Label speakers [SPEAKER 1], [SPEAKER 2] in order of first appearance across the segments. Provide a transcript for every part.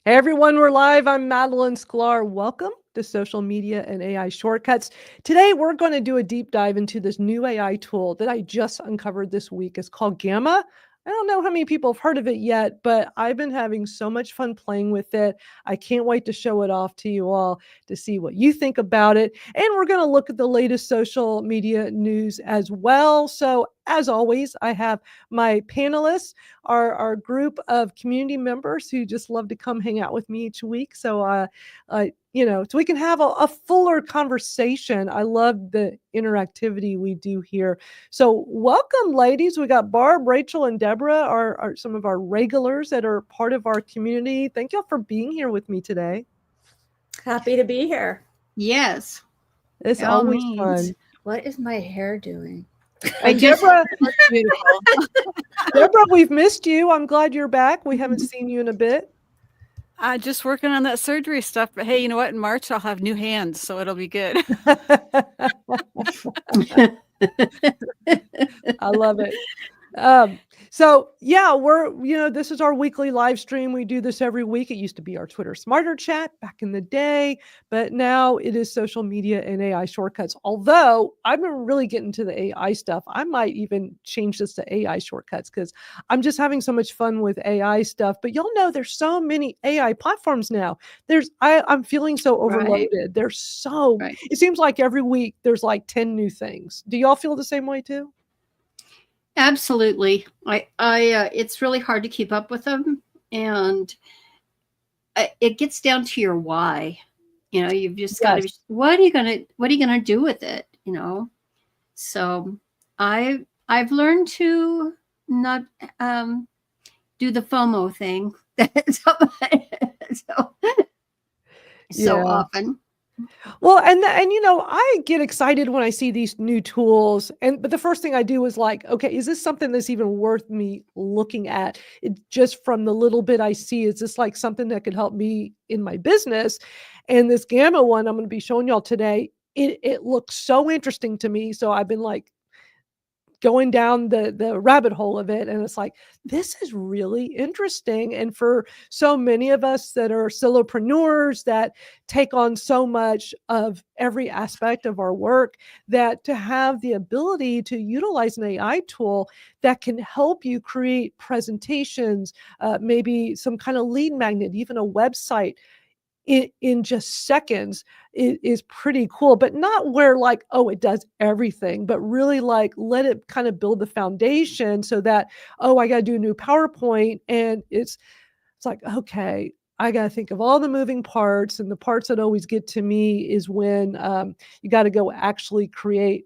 [SPEAKER 1] Hey everyone, we're live. I'm Madalyn Sklar. Welcome to Social Media and AI Shortcuts. Today, we're going to do a deep dive into this new AI tool that I just uncovered this week. It's called Gamma. I don't know how many people have heard of it yet, but I've been having so much fun playing with it. I can't wait to show it off to you all to see what you think about it. And we're going to look at the latest social media news as well. So as always, I have my panelists, our group of community members who just love to come hang out with me each week. So, so we can have a fuller conversation. I love the interactivity we do here. So welcome, ladies. We got Barb, Rachel, and Deborah are some of our regulars that are part of our community. Thank y'all for being here with me today.
[SPEAKER 2] Happy to be here.
[SPEAKER 3] Yes.
[SPEAKER 1] It's always fun.
[SPEAKER 2] What is my hair doing?
[SPEAKER 1] And Deborah, Deborah, we've missed you. I'm glad you're back. We haven't seen you in a bit.
[SPEAKER 3] Just working on that surgery stuff. But hey, you know what? In March, I'll have new hands, so it'll be good.
[SPEAKER 1] I love it. This is our weekly live stream. We do this every week. It used to be our Twitter Smarter Chat back in the day, but now it is Social Media and AI Shortcuts. Although I've been really getting to the AI stuff, I might even change this to AI Shortcuts because I'm just having so much fun with AI stuff. But y'all know there's so many AI platforms now. I'm feeling so overloaded. Right. There's so, right. It seems like every week there's like 10 new things. Do y'all feel the same way too?
[SPEAKER 3] Absolutely. It's really hard to keep up with them, and it gets down to your why. You know, you've just got to be, what are you gonna do with it? You know, so I've learned to not do the FOMO thing so often.
[SPEAKER 1] Well, and I get excited when I see these new tools, but the first thing I do is like, okay, is this something that's even worth me looking at? Just from the little bit I see, is this like something that could help me in my business? And this Gamma one I'm going to be showing y'all today, it looks so interesting to me. So I've been like going down the rabbit hole of it. And it's like, this is really interesting. And for so many of us that are solopreneurs that take on so much of every aspect of our work, that to have the ability to utilize an AI tool that can help you create presentations, maybe some kind of lead magnet, even a website, in just seconds is pretty cool, but not where like, oh, it does everything, but really like let it kind of build the foundation so that, oh, I got to do a new PowerPoint. And it's like, okay, I got to think of all the moving parts, and the parts that always get to me is when you got to go actually create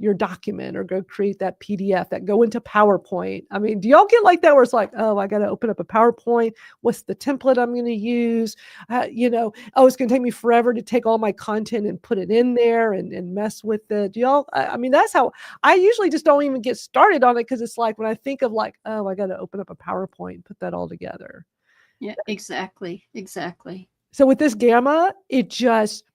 [SPEAKER 1] your document or go create that PDF that go into PowerPoint. I mean, do y'all get like that where it's like, oh, I got to open up a PowerPoint. What's the template I'm going to use? Oh, it's going to take me forever to take all my content and put it in there and mess with it. Do y'all, I mean, that's how I usually just don't even get started on it, because it's like when I think of like, oh, I got to open up a PowerPoint and put that all together.
[SPEAKER 3] Yeah, exactly.
[SPEAKER 1] So with this Gamma, it just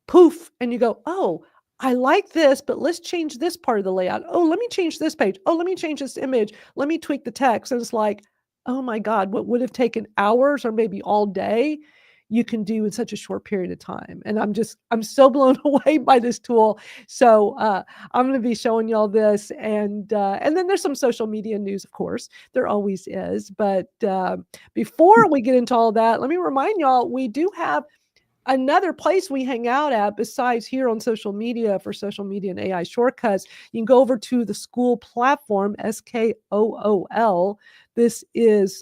[SPEAKER 1] poof, and you go, oh, I like this, but let's change this part of the layout. Oh, let me change this page. Oh, let me change this image. Let me tweak the text. And it's like, oh my God, what would have taken hours or maybe all day, you can do in such a short period of time. And I'm so blown away by this tool. So I'm going to be showing y'all this. And then there's some social media news, of course. There always is. But before we get into all that, let me remind y'all, we do have another place we hang out at besides here on social media for Social Media and AI Shortcuts. You can go over to the Skool platform, Skool. This is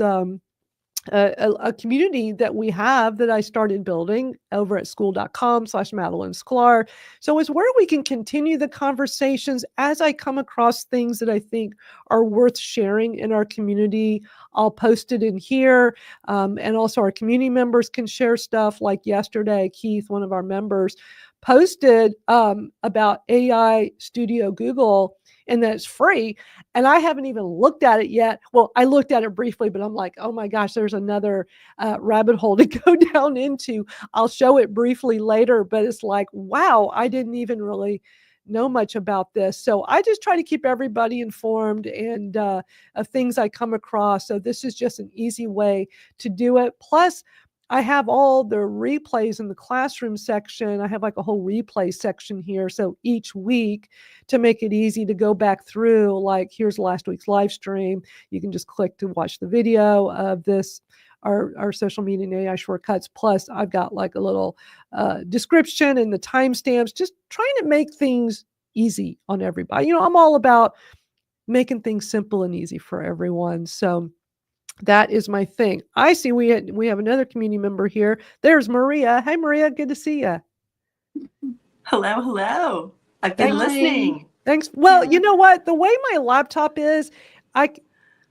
[SPEAKER 1] a community that we have that I started building over at skool.com/Madalyn Sklar. So it's where we can continue the conversations as I come across things that I think are worth sharing in our community. I'll post it in here. And also our community members can share stuff. Like yesterday, Keith, one of our members, posted about AI Studio Google, and that it's free. And I haven't even looked at it yet. Well, I looked at it briefly, but I'm like, oh my gosh, there's another rabbit hole to go down into. I'll show it briefly later, but it's like, wow, I didn't even really know much about this. So I just try to keep everybody informed and of things I come across. So this is just an easy way to do it. Plus, I have all the replays in the classroom section. I have like a whole replay section here. So each week, to make it easy to go back through, like here's last week's live stream. You can just click to watch the video of this, our social media and AI shortcuts. Plus, I've got like a little description and the timestamps, just trying to make things easy on everybody. I'm all about making things simple and easy for everyone. So that is my thing. I see we have another community member here. There's Maria. Hey, Maria. Good to see you.
[SPEAKER 4] Hello, hello. I've been
[SPEAKER 3] Hi.
[SPEAKER 4] listening.
[SPEAKER 1] Thanks. Well,
[SPEAKER 3] Yeah.
[SPEAKER 1] you know what? The way my laptop is,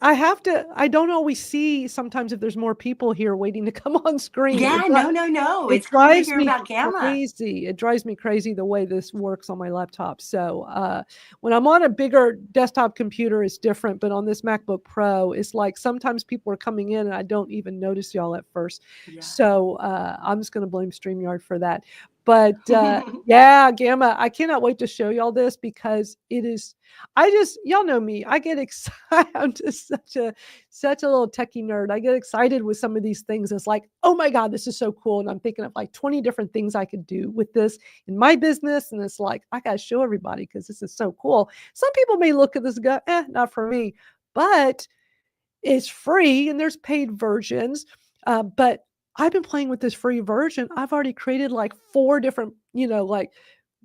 [SPEAKER 1] I don't always see sometimes if there's more people here waiting to come on screen.
[SPEAKER 4] Yeah, no.
[SPEAKER 1] It
[SPEAKER 4] It's cool to
[SPEAKER 1] drives
[SPEAKER 4] hear
[SPEAKER 1] me
[SPEAKER 4] about Gamma.
[SPEAKER 1] crazy. It drives me crazy the way this works on my laptop. So when I'm on a bigger desktop computer, it's different. But on this MacBook Pro, it's like sometimes people are coming in and I don't even notice y'all at first.
[SPEAKER 4] Yeah.
[SPEAKER 1] So I'm just going to blame StreamYard for that. But yeah, Gamma, I cannot wait to show y'all this because it is, y'all know me. I get excited. I'm just such a little techie nerd. I get excited with some of these things. It's like, oh my God, this is so cool. And I'm thinking of like 20 different things I could do with this in my business. And it's like, I got to show everybody because this is so cool. Some people may look at this and go, not for me, but it's free and there's paid versions. But I've been playing with this free version. I've already created like 4 different, like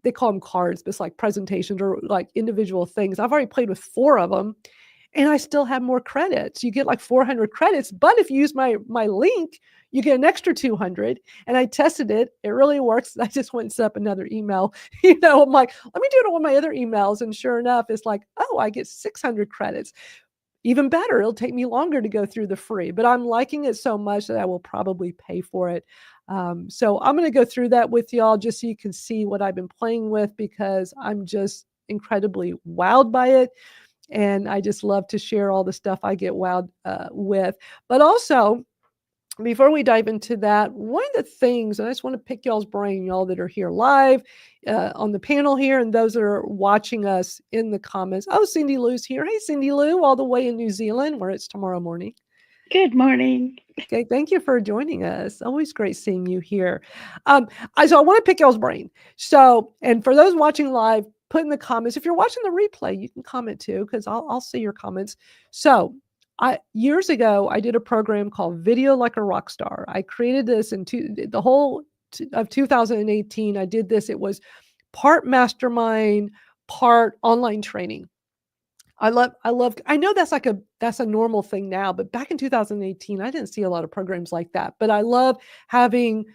[SPEAKER 1] they call them cards, but it's like presentations or like individual things. I've already played with 4 of them and I still have more credits. You get like 400 credits, but if you use my link, you get an extra 200. And I tested it. It really works. I just went and set up another email. I'm like, let me do it on my other emails. And sure enough, it's like, oh, I get 600 credits. Even better, it'll take me longer to go through the free, but I'm liking it so much that I will probably pay for it. So I'm going to go through that with y'all just so you can see what I've been playing with because I'm just incredibly wowed by it. And I just love to share all the stuff I get wowed with. But also, before we dive into that, one of the things, and I just want to pick y'all's brain, y'all that are here live on the panel here, and those that are watching us in the comments. Oh, Cindy Lou's here. Hey, Cindy Lou, all the way in New Zealand, where it's tomorrow morning.
[SPEAKER 5] Good morning.
[SPEAKER 1] Okay, thank you for joining us. Always great seeing you here. So I want to pick y'all's brain. So, and for those watching live, put in the comments. If you're watching the replay, you can comment too, because I'll see your comments. So, years ago, I did a program called Video Like a Rock Star. I created this in the whole of 2018. I did this. It was part mastermind, part online training. I know that's a normal thing now, but back in 2018, I didn't see a lot of programs like that. But I love having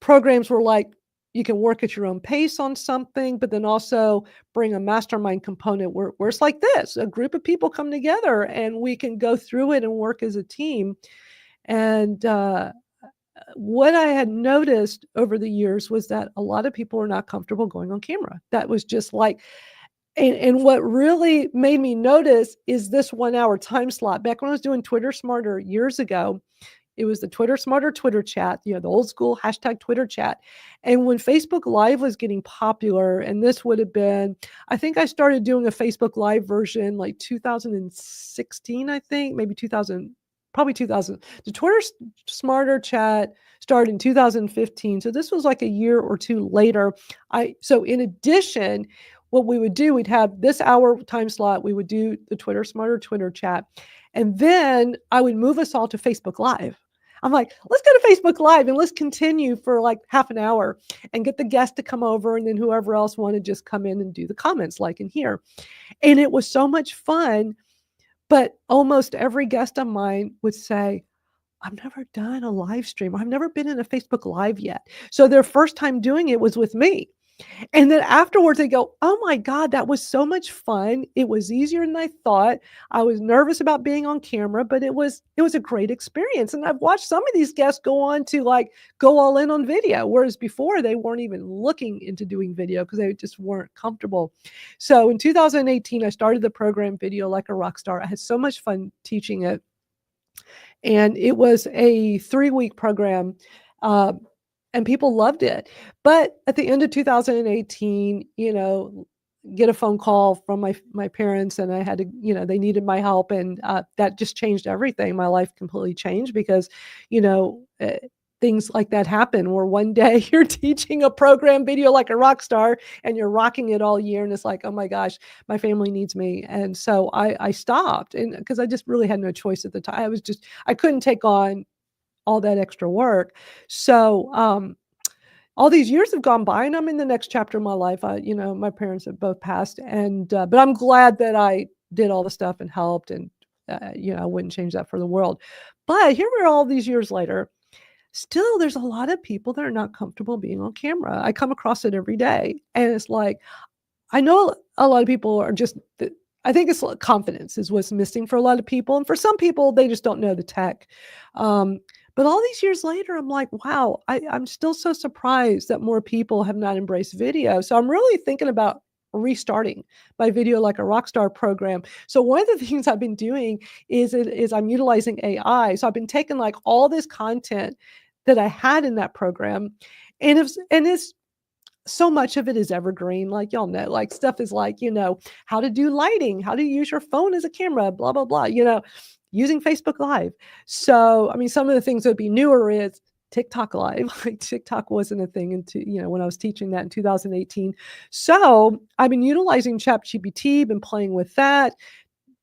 [SPEAKER 1] programs where like you can work at your own pace on something, but then also bring a mastermind component where it's like this, a group of people come together and we can go through it and work as a team. And what I had noticed over the years was that a lot of people are not comfortable going on camera. That was just like, and what really made me notice is this 1 hour time slot. Back when I was doing Twitter Smarter years ago, it was the Twitter Smarter Twitter chat, the old school hashtag Twitter chat. And when Facebook Live was getting popular, and this would have been, I think I started doing a Facebook Live version like 2016, I think, maybe 2000, probably 2000. The Twitter Smarter chat started in 2015. So this was like a year or two later. So in addition, what we would do, we'd have this hour time slot, we would do the Twitter Smarter Twitter chat. And then I would move us all to Facebook Live. I'm like, let's go to Facebook Live and let's continue for like half an hour and get the guest to come over. And then whoever else wanted just come in and do the comments like in here. And it was so much fun. But almost every guest of mine would say, I've never done a live stream. I've never been in a Facebook Live yet. So their first time doing it was with me. And then afterwards they go, oh my God, that was so much fun. It was easier than I thought. I was nervous about being on camera, but it was a great experience. And I've watched some of these guests go on to like go all in on video, whereas before they weren't even looking into doing video because they just weren't comfortable. So in 2018, I started the program Video Like a Rock Star. I had so much fun teaching it. And it was a 3-week program. And people loved it. But at the end of 2018, get a phone call from my parents, and I had to, they needed my help. And that just changed everything. My life completely changed because, things like that happen where one day you're teaching a program video like a rock star and you're rocking it all year. And it's like, oh my gosh, my family needs me. And so I stopped, and because I just really had no choice at the time. I couldn't take on all that extra work. So, all these years have gone by and I'm in the next chapter of my life. My parents have both passed, and, but I'm glad that I did all the stuff and helped, and, I wouldn't change that for the world. But here we are all these years later. Still, there's a lot of people that are not comfortable being on camera. I come across it every day. And it's like, I know a lot of people are just, I think it's confidence is what's missing for a lot of people. And for some people, they just don't know the tech. But all these years later, I'm like, wow, I'm still so surprised that more people have not embraced video. So I'm really thinking about restarting my Video Like a Rockstar program. So one of the things I've been doing is I'm utilizing AI. So I've been taking like all this content that I had in that program, and it's so much of it is evergreen. Like y'all know, like stuff is like, how to do lighting, how to use your phone as a camera, blah, blah, blah, using Facebook Live. So, I mean, some of the things that would be newer is TikTok Live. Like TikTok wasn't a thing when I was teaching that in 2018. So I've been utilizing ChatGPT, been playing with that.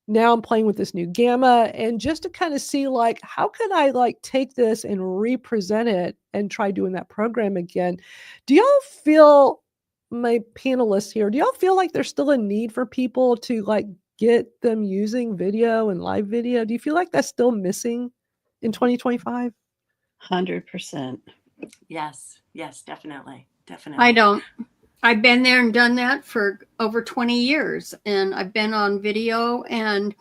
[SPEAKER 1] Now I'm playing with this new Gamma, and just to kind of see like, how could I like take this and represent it and try doing that program again? Do y'all feel, my panelists here, do y'all feel like there's still a need for people to like get them using video and live video? Do you feel like that's still missing in 2025?
[SPEAKER 5] 100%.
[SPEAKER 4] Yes, definitely.
[SPEAKER 3] I don't. I've been there and done that for over 20 years. And I've been on video. And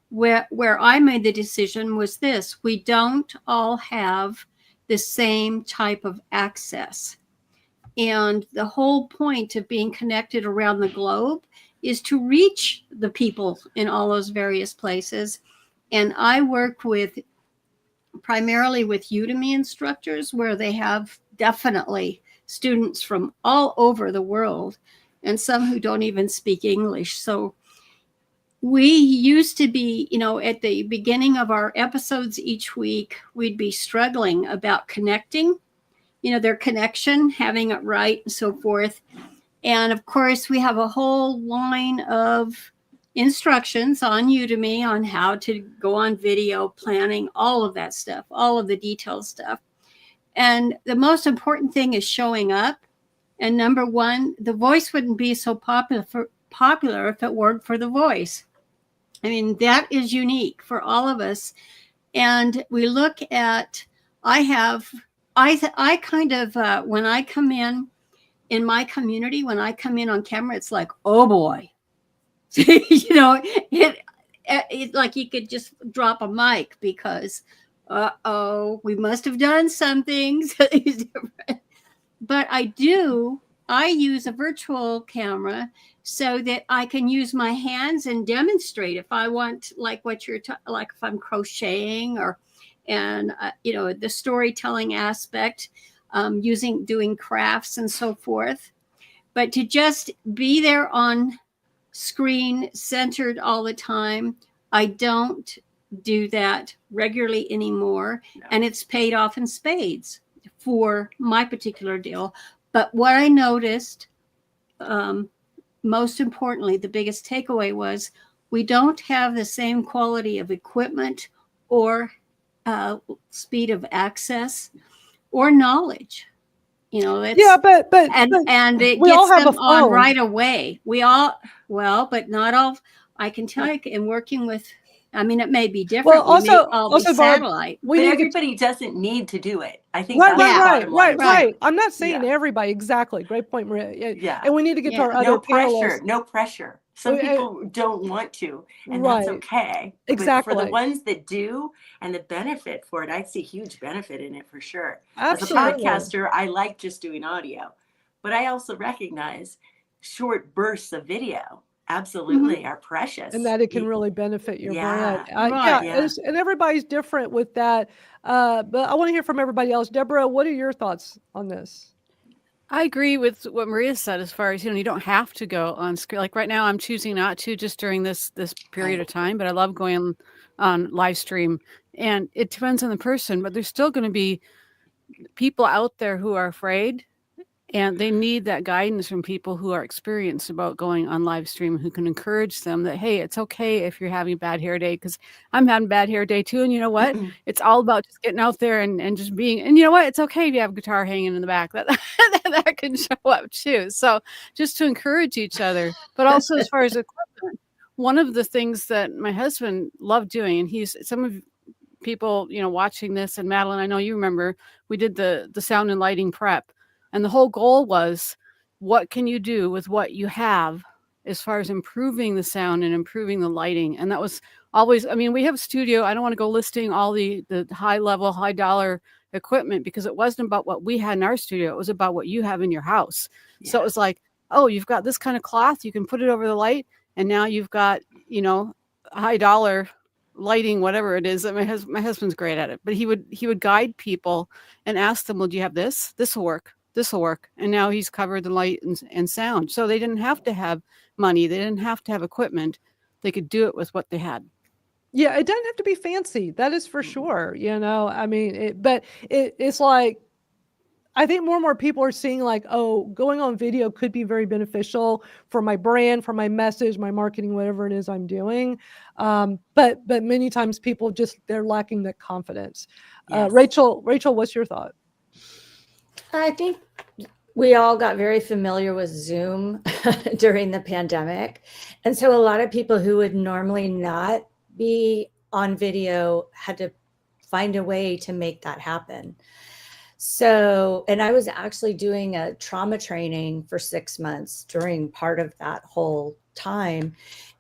[SPEAKER 3] where I made the decision was this: we don't all have the same type of access. And the whole point of being connected around the globe is to reach the people in all those various places. And I work primarily with Udemy instructors, where they have definitely students from all over the world, and some who don't even speak English. So we used to be, at the beginning of our episodes each week, we'd be struggling about connecting, their connection, having it right, and so forth. And of course, we have a whole line of instructions on Udemy on how to go on video, planning, all of that stuff, all of the detailed stuff. And the most important thing is showing up. And number one, the voice wouldn't be so popular if it weren't for the voice. I mean, that is unique for all of us. And we look at, I kind of, when I come in my community, when I come in on camera, it's like, oh boy, it's like you could just drop a mic, because we must have done some things. But I use a virtual camera so that I can use my hands and demonstrate if I want, like what you're like if I'm crocheting the storytelling aspect, doing crafts and so forth. But to just be there on screen centered all the time, I don't do that regularly anymore. No. And it's paid off in spades for my particular deal. But what I noticed, most importantly, the biggest takeaway was we don't have the same quality of equipment or speed of access or knowledge.
[SPEAKER 1] But
[SPEAKER 3] it gets them on right away. But not all. I can tell you, in working with, I mean, it may be different.
[SPEAKER 1] Well,
[SPEAKER 3] also satellite.
[SPEAKER 4] But everybody doesn't need to do it. I think
[SPEAKER 1] right. I'm not saying everybody. Exactly. Great point, Maria.
[SPEAKER 4] Yeah.
[SPEAKER 1] And we need to get to our other panelists.
[SPEAKER 4] No pressure. Some people don't want to, and that's okay.
[SPEAKER 1] Exactly.
[SPEAKER 4] But for the ones that do and the benefit for it, I see huge benefit in it for sure.
[SPEAKER 1] Absolutely.
[SPEAKER 4] As a podcaster, I like just doing audio, but I also recognize short bursts of video absolutely are precious.
[SPEAKER 1] And that it can really benefit your brand. And everybody's different with that. But I want to hear from everybody else. Deborah, what are your thoughts on this?
[SPEAKER 5] I agree with what Maria said as far as, you don't have to go on screen. Like right now, I'm choosing not to just during this period of time, but I love going on live stream. And it depends on the person, but there's still going to be people out there who are afraid, and they need that guidance from people who are experienced about going on live stream, who can encourage them that, hey, it's okay if you're having a bad hair day, because I'm having a bad hair day too. And you know what? It's all about just getting out there and just being, and you know what? It's okay if you have a guitar hanging in the back. That can show up too. So just to encourage each other, but also as far as equipment, one of the things that my husband loved doing, and some of people, watching this, and Madalyn, I know you remember, we did the sound and lighting prep. And the whole goal was, what can you do with what you have as far as improving the sound and improving the lighting? And that was always, we have a studio. I don't want to go listing all the high level, high dollar equipment, because it wasn't about what we had in our studio. It was about what you have in your house. Yeah. So it was like, oh, you've got this kind of cloth, you can put it over the light. And now you've got, high dollar lighting, whatever it is. My husband's great at it, but he would guide people and ask them, well, do you have this? This will work. This will work. And now he's covered the light and sound. So they didn't have to have money. They didn't have to have equipment. They could do it with what they had.
[SPEAKER 1] Yeah, it doesn't have to be fancy. That is for sure. It's like, I think more and more people are seeing like, oh, going on video could be very beneficial for my brand, for my message, my marketing, whatever it is I'm doing. But many times people they're lacking that confidence. Yes. Rachel, what's your thought?
[SPEAKER 2] I think we all got very familiar with Zoom during the pandemic. And so a lot of people who would normally not be on video had to find a way to make that happen. So, and I was actually doing a trauma training for 6 months during part of that whole time.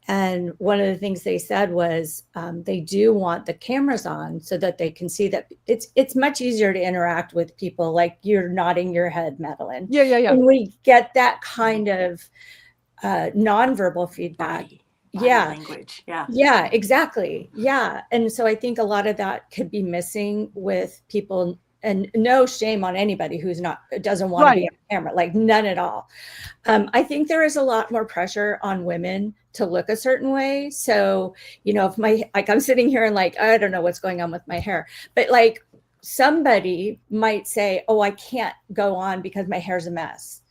[SPEAKER 2] And one of the things they said was they do want the cameras on so that they can see that it's much easier to interact with people, like you're nodding your head, Madalyn.
[SPEAKER 1] Yeah.
[SPEAKER 2] And we get that kind of nonverbal feedback.
[SPEAKER 4] Body language.
[SPEAKER 2] Yeah, exactly. Yeah. And so I think a lot of that could be missing with people. And no shame on anybody who's doesn't want to be on camera, like none at all. I think there is a lot more pressure on women to look a certain way. So, if I'm sitting here and like, I don't know what's going on with my hair, but like somebody might say, oh, I can't go on because my hair's a mess,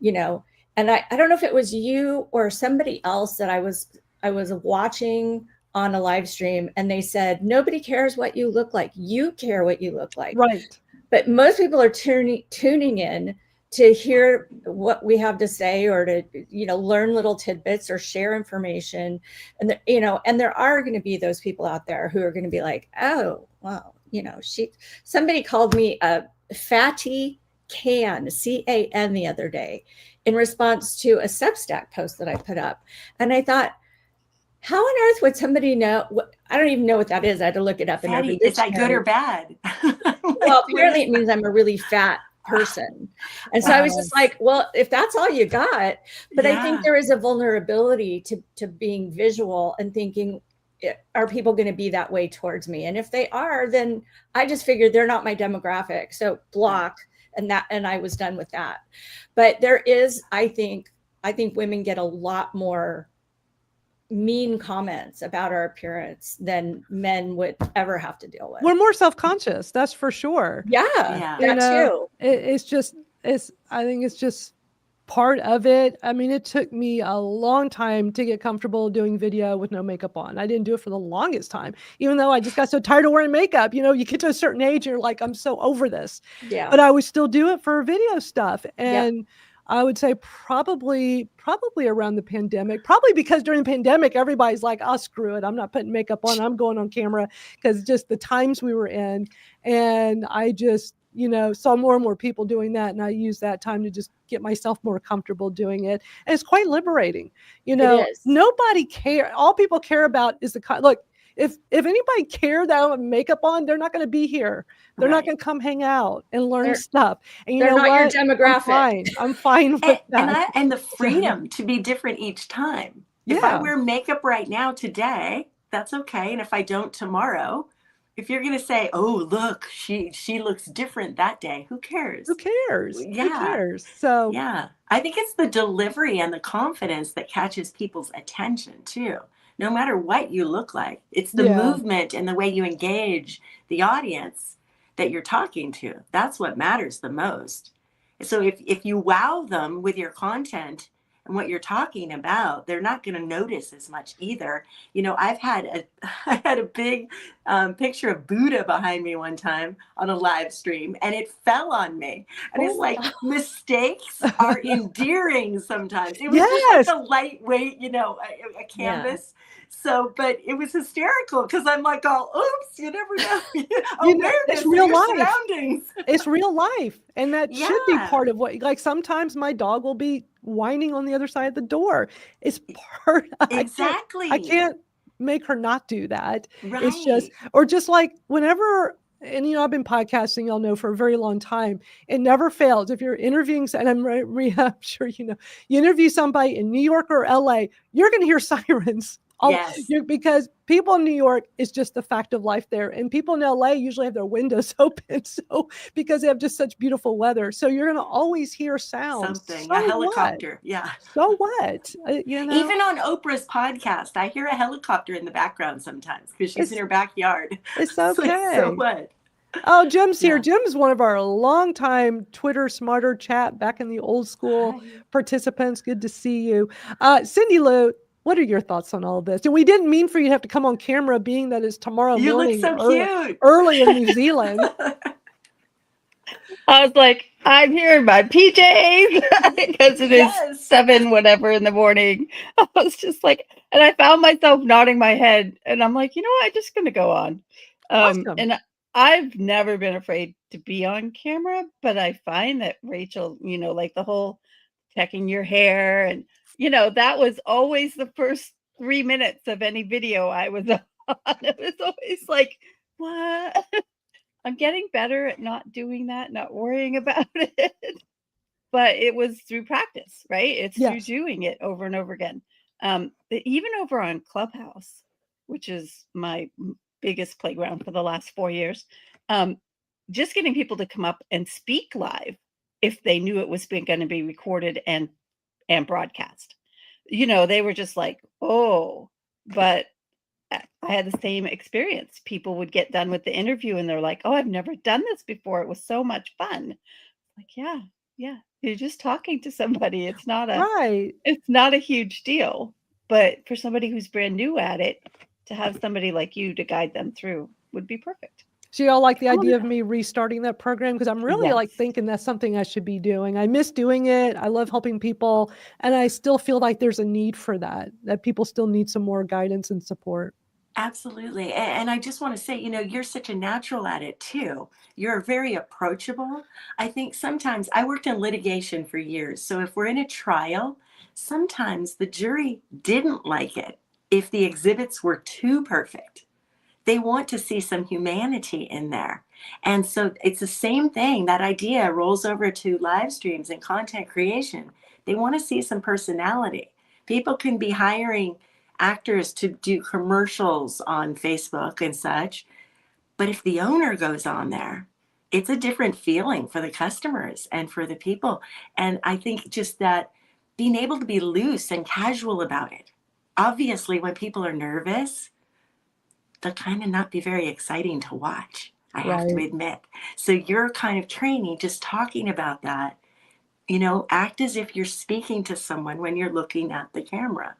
[SPEAKER 2] and I don't know if it was you or somebody else that I was watching on a live stream, and they said, nobody cares what you look like. You care what you look like.
[SPEAKER 1] Right.
[SPEAKER 2] But most people are tuning in to hear what we have to say, or to, learn little tidbits or share information. And, and there are going to be those people out there who are going to be like, oh, well, somebody called me a fatty can, C-A-N, the other day in response to a Substack post that I put up. And I thought, how on earth would somebody know? I don't even know what that is. I had to look it up.
[SPEAKER 4] Fatty, is that good or bad?
[SPEAKER 2] Well, apparently it means I'm a really fat person. And so I was just like, well, if that's all you got, but I think there is a vulnerability to being visual and thinking, are people going to be that way towards me? And if they are, then I just figured they're not my demographic. So block, and I was done with that. But there is, I think women get a lot more mean comments about our appearance than men would ever have to deal with.
[SPEAKER 1] We're more self-conscious, that's for sure.
[SPEAKER 2] Yeah. Too.
[SPEAKER 1] I think it's just part of it. It took me a long time to get comfortable doing video with no makeup on. I didn't do it for the longest time, even though I just got so tired of wearing makeup. You get to a certain age, you're like, I'm so over this.
[SPEAKER 2] Yeah.
[SPEAKER 1] But I would still do it for video stuff. And I would say probably around the pandemic, probably because during the pandemic, everybody's like, oh, screw it. I'm not putting makeup on. I'm going on camera, because just the times we were in. And I just, saw more and more people doing that. And I used that time to just get myself more comfortable doing it. And it's quite liberating. Nobody care. All people care about is look, if anybody cared that I have makeup on, they're not going to be here. They're not going to come hang out and learn stuff. And
[SPEAKER 2] they're not your demographic.
[SPEAKER 1] I'm fine with that.
[SPEAKER 4] And the freedom to be different each time. If I wear makeup right now today, that's okay. And if I don't tomorrow, if you're going to say, oh, look, she looks different that day, who cares?
[SPEAKER 1] Who cares?
[SPEAKER 4] Yeah.
[SPEAKER 1] Who cares? So
[SPEAKER 4] I think it's the delivery and the confidence that catches people's attention too. No matter what you look like, it's the movement and the way you engage the audience that you're talking to. That's what matters the most. So if you wow them with your content and what you're talking about, they're not going to notice as much either. You know, I had a big picture of Buddha behind me one time on a live stream, and it fell on me. And it's like, mistakes are endearing sometimes. It was just like a lightweight, you know, a canvas. So, but it was hysterical because I'm like, oh, oops, you never know.
[SPEAKER 1] It's real life.
[SPEAKER 4] Surroundings.
[SPEAKER 1] It's real life. And that should be part of what, like, sometimes my dog will be whining on the other side of the door. It's part.
[SPEAKER 4] Exactly.
[SPEAKER 1] I can't make her not do that.
[SPEAKER 4] Right.
[SPEAKER 1] It's just, or just like whenever, and you know, I've been podcasting, y'all know, for a very long time. It never fails. If you're interviewing, and I'm sure you know, you interview somebody in New York or LA, you're going to hear sirens. Because people in New York is just the fact of life there. And people in LA usually have their windows open. So because they have just such beautiful weather. So you're going to always hear sounds.
[SPEAKER 4] Something, a helicopter. What? Yeah.
[SPEAKER 1] So what? You know?
[SPEAKER 4] Even on Oprah's podcast, I hear a helicopter in the background sometimes because she's in her backyard.
[SPEAKER 1] It's okay.
[SPEAKER 4] Like, so what?
[SPEAKER 1] Oh, Jim's here. Jim's one of our longtime Twitter Smarter Chat back in the old school participants. Good to see you. Cindy Lou, what are your thoughts on all this? And we didn't mean for you to have to come on camera, being that it's tomorrow morning.
[SPEAKER 4] You look so cute.
[SPEAKER 1] Early in New Zealand.
[SPEAKER 6] I was like, I'm here in my PJs because it is 7 whatever in the morning. I was just like, and I found myself nodding my head, and I'm like, you know what? I'm just going to go on.
[SPEAKER 1] Awesome.
[SPEAKER 6] And I've never been afraid to be on camera, but I find that Rachel, you know, like the whole checking your hair, and you know, that was always the first 3 minutes of any video I was on. It was always like, what? I'm getting better at not doing that, not worrying about it. But it was through practice, right? It's through doing it over and over again. Even over on Clubhouse, which is my biggest playground for the last 4 years, just getting people to come up and speak live if they knew it was going to be recorded and broadcast. You know, they were just like, oh, but I had the same experience. People would get done with the interview and they're like, oh, I've never done this before. It was so much fun. Like, yeah. You're just talking to somebody. It's not a huge deal. But for somebody who's brand new at it, to have somebody like you to guide them through would be perfect.
[SPEAKER 1] So y'all like the idea of me restarting that program? Because I'm really like thinking that's something I should be doing. I miss doing it. I love helping people. And I still feel like there's a need for that people still need some more guidance and support.
[SPEAKER 4] Absolutely. And I just want to say, you know, you're such a natural at it too. You're very approachable. I think sometimes I worked in litigation for years. So if we're in a trial, sometimes the jury didn't like it if the exhibits were too perfect. They want to see some humanity in there. And so it's the same thing. That idea rolls over to live streams and content creation. They want to see some personality. People can be hiring actors to do commercials on Facebook and such. But if the owner goes on there, it's a different feeling for the customers and for the people. And I think just that being able to be loose and casual about it. Obviously, when people are nervous, they'll kind of not be very exciting to watch, I have to admit. So your kind of training, just talking about that, you know, act as if you're speaking to someone when you're looking at the camera.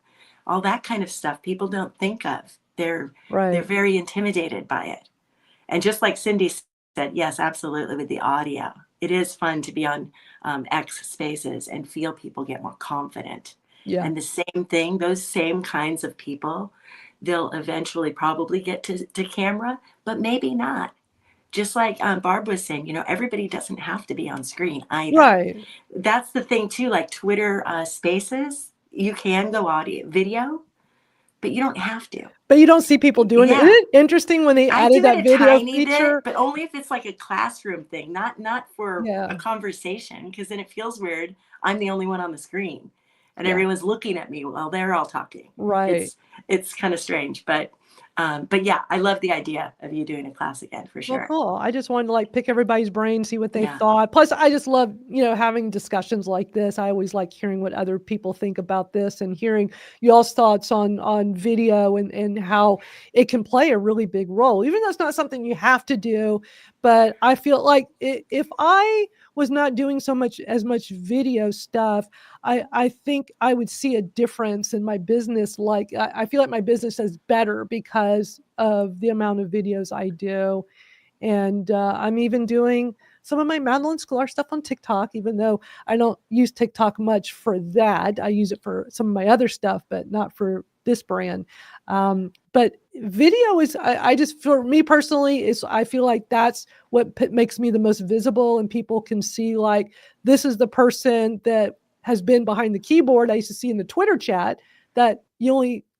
[SPEAKER 4] All that kind of stuff people don't think of. They're very intimidated by it. And just like Cindy said, yes, absolutely, with the audio. It is fun to be on X Spaces and feel people get more confident. Yeah. And the same thing, those same kinds of people, they'll eventually probably get to camera, but maybe not. Just like Barb was saying, you know, everybody doesn't have to be on screen either. Right. That's the thing too, like Twitter Spaces, you can go video, but you don't have to.
[SPEAKER 1] But you don't see people doing it. Isn't it interesting when they added that video feature?
[SPEAKER 4] Bit, but only if it's like a classroom thing, not for a conversation, because then it feels weird. I'm the only one on the screen. And everyone's looking at me while they're all talking. Right. It's kind of strange, but yeah, I love the idea of you doing a class again for sure.
[SPEAKER 1] Well, cool. I just wanted to like pick everybody's brain, see what they thought. Plus, I just love, you know, having discussions like this. I always like hearing what other people think about this and hearing y'all's thoughts on video and how it can play a really big role, even though it's not something you have to do. but I feel like if I was not doing as much video stuff, I think I would see a difference in my business. Like I feel like my business is better because of the amount of videos I do. And I'm even doing some of my Madalyn Skool stuff on TikTok, even though I don't use TikTok much for that. I use it for some of my other stuff, but not for this brand. But video is, I just, for me personally, I feel like that's what makes me the most visible, and people can see like, this is the person that has been behind the keyboard. I used to see in the Twitter chat that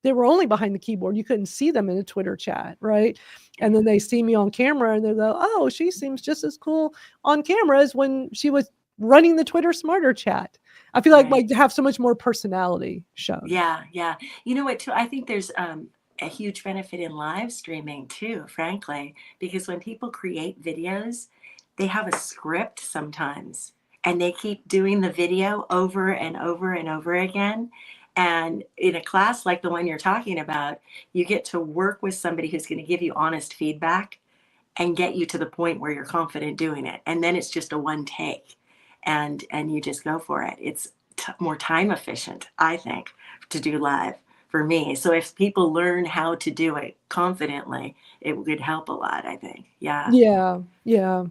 [SPEAKER 1] they were only behind the keyboard. You couldn't see them in a Twitter chat, right? And then they see me on camera and they go, oh, she seems just as cool on camera as when she was running the Twitter Smarter chat. I feel like to have so much more personality shown.
[SPEAKER 4] Yeah, yeah. You know what, too? I think there's a huge benefit in live streaming too, frankly, because when people create videos, they have a script sometimes, and they keep doing the video over and over and over again. And in a class like the one you're talking about, you get to work with somebody who's going to give you honest feedback and get you to the point where you're confident doing it. And then it's just a one take, and you just go for it. It's more time efficient, I think, to do live for me. So if people learn how to do it confidently, it would help a lot, I think. Yeah.
[SPEAKER 1] Yeah. Yeah.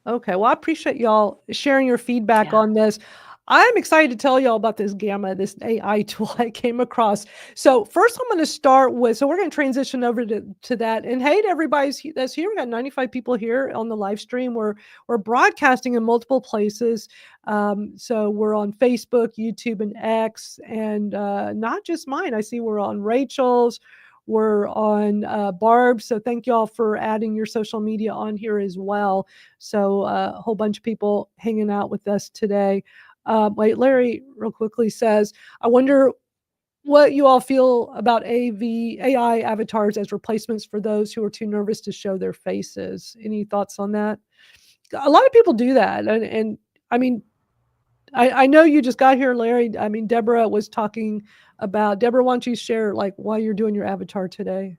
[SPEAKER 1] Okay. Well, I appreciate y'all sharing your feedback on this. I'm excited to tell y'all about this Gamma, this AI tool I came across. So first I'm going to start with, so we're going to transition over to that. And hey, to everybody that's here, we got 95 people here on the live stream. We're broadcasting in multiple places. So we're on Facebook, YouTube, and X, and not just mine. I see we're on Rachel's. We're on Barb's. So thank y'all for adding your social media on here as well. So a whole bunch of people hanging out with us today. Wait, Larry real quickly says, I wonder what you all feel about AI avatars as replacements for those who are too nervous to show their faces. Any thoughts on that? A lot of people do that. And I mean, I know you just got here, Larry. I mean, Deborah was talking about, Deborah, why don't you share like why you're doing your avatar today?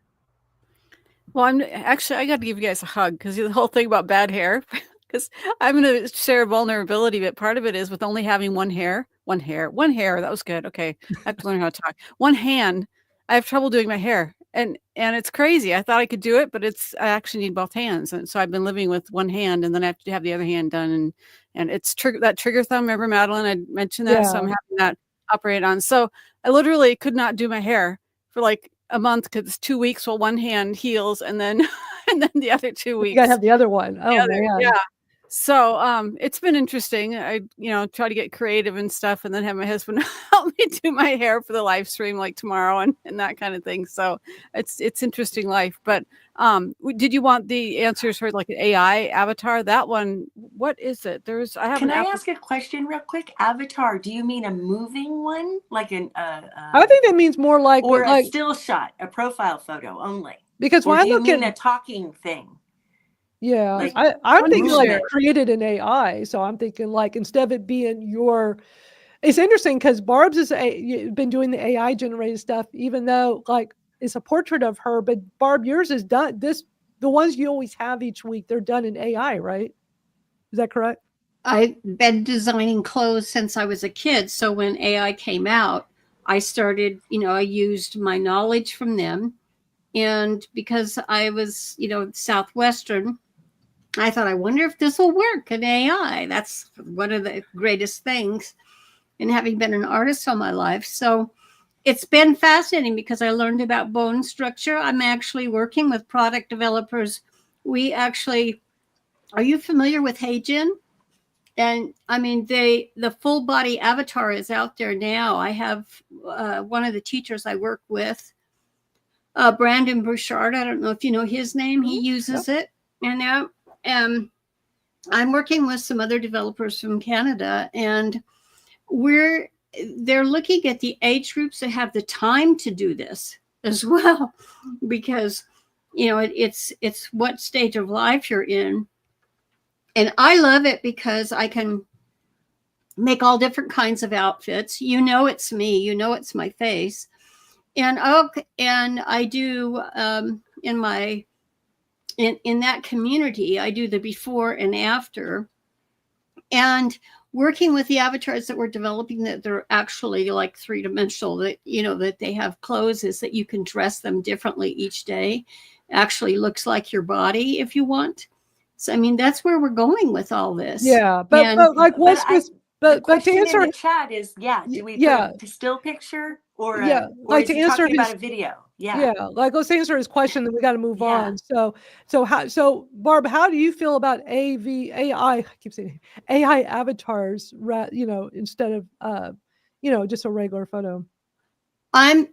[SPEAKER 5] Well, I got to give you guys a hug, because the whole thing about bad hair, because I'm going to share vulnerability, but part of it is with only having one hair. That was good. Okay. I have to learn how to talk. One hand, I have trouble doing my hair, and it's crazy. I thought I could do it, but I actually need both hands. And so I've been living with one hand, and then I have to have the other hand done. And it's that trigger thumb. Remember, Madalyn, I mentioned that. Yeah. So I'm having that operated on. So I literally could not do my hair for like a month, because it's 2 weeks while one hand heals, and then the other 2 weeks.
[SPEAKER 1] You gotta have the other one. Oh, man.
[SPEAKER 5] Yeah. So it's been interesting. I try to get creative and stuff, and then have my husband help me do my hair for the live stream like tomorrow and that kind of thing. So it's interesting life. But did you want the answers for like an AI avatar? That one, what is it?
[SPEAKER 4] Can I ask a question real quick? Avatar, do you mean a moving one? Like
[SPEAKER 1] I think that means more like,
[SPEAKER 4] or a still shot, a profile photo only?
[SPEAKER 1] Because when I look at
[SPEAKER 4] a talking thing.
[SPEAKER 1] Yeah, like, I'm thinking like created an AI. So I'm thinking like, instead of it being it's interesting because Barb's been doing the AI generated stuff, even though like it's a portrait of her, but Barb, yours is done. The ones you always have each week, they're done in AI, right? Is that correct?
[SPEAKER 3] I've been designing clothes since I was a kid. So when AI came out, I started, I used my knowledge from them. And because I was, Southwestern, I thought, I wonder if this will work in AI. That's one of the greatest things in having been an artist all my life. So it's been fascinating because I learned about bone structure. I'm actually working with product developers. Are you familiar with HeyGen? And I mean, the full body avatar is out there now. I have one of the teachers I work with, Brandon Bouchard. I don't know if you know his name. He uses it. And now I'm working with some other developers from Canada, and they're looking at the age groups that have the time to do this as well, because it's what stage of life you're in. And I love it because I can make all different kinds of outfits. It's me, it's my face. And I do in my in that community, I do the before and after, and working with the avatars that we're developing, that they're actually like 3-dimensional, that, you know, that they have clothes that you can dress them differently each day. Actually looks like your body if you want. So, I mean, that's where we're going with all this.
[SPEAKER 1] Yeah. But like, what's this?
[SPEAKER 4] The
[SPEAKER 1] But to
[SPEAKER 4] question
[SPEAKER 1] answer,
[SPEAKER 4] in the chat is, do we
[SPEAKER 1] yeah,
[SPEAKER 4] put a still picture or
[SPEAKER 1] yeah,
[SPEAKER 4] or
[SPEAKER 1] like
[SPEAKER 4] is
[SPEAKER 1] to
[SPEAKER 4] he
[SPEAKER 1] answer
[SPEAKER 4] talking
[SPEAKER 1] his,
[SPEAKER 4] about a video?
[SPEAKER 1] yeah, like let's answer his question, then we got to move
[SPEAKER 4] Yeah.
[SPEAKER 1] on. So Barb, how do you feel about AI? I keep saying AI avatars, you know, instead of you know, just a regular photo.
[SPEAKER 3] I'm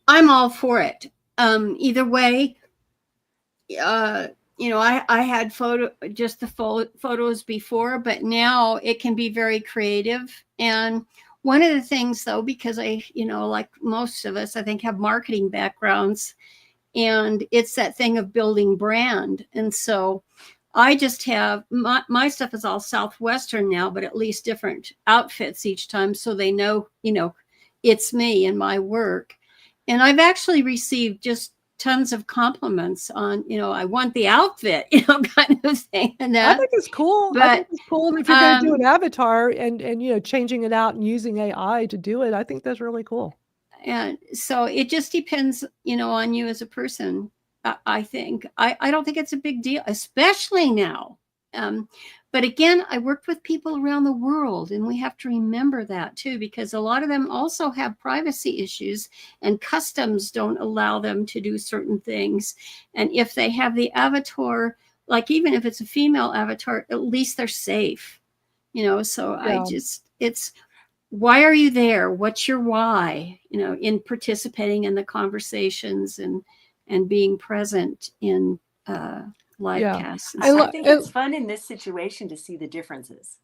[SPEAKER 3] all for it. Either way, you know, I had just the photos before, but now it can be very creative. And one of the things, though, because I, you know, like most of us, I think, have marketing backgrounds, and it's that thing of building brand. And so I just have my stuff is all Southwestern now, but at least different outfits each time, so they know, you know, it's me and my work. And I've actually received just tons of compliments on, you know, I want the outfit, you know, kind of thing. And
[SPEAKER 1] I think it's cool.
[SPEAKER 3] But,
[SPEAKER 1] I think it's cool. And if you're going to do an avatar and you know, changing it out and using AI to do it, I think that's really cool.
[SPEAKER 3] And so it just depends, you know, on you as a person. I think I don't think it's a big deal, especially now. But again, I worked with people around the world, and we have to remember that too, because a lot of them also have privacy issues, and customs don't allow them to do certain things. And if they have the avatar, like even if it's a female avatar, at least they're safe, you know. So yeah. It's why are you there? What's your why, you know, in participating in the conversations and being present in live casts.
[SPEAKER 4] I think it's fun in this situation to see the differences.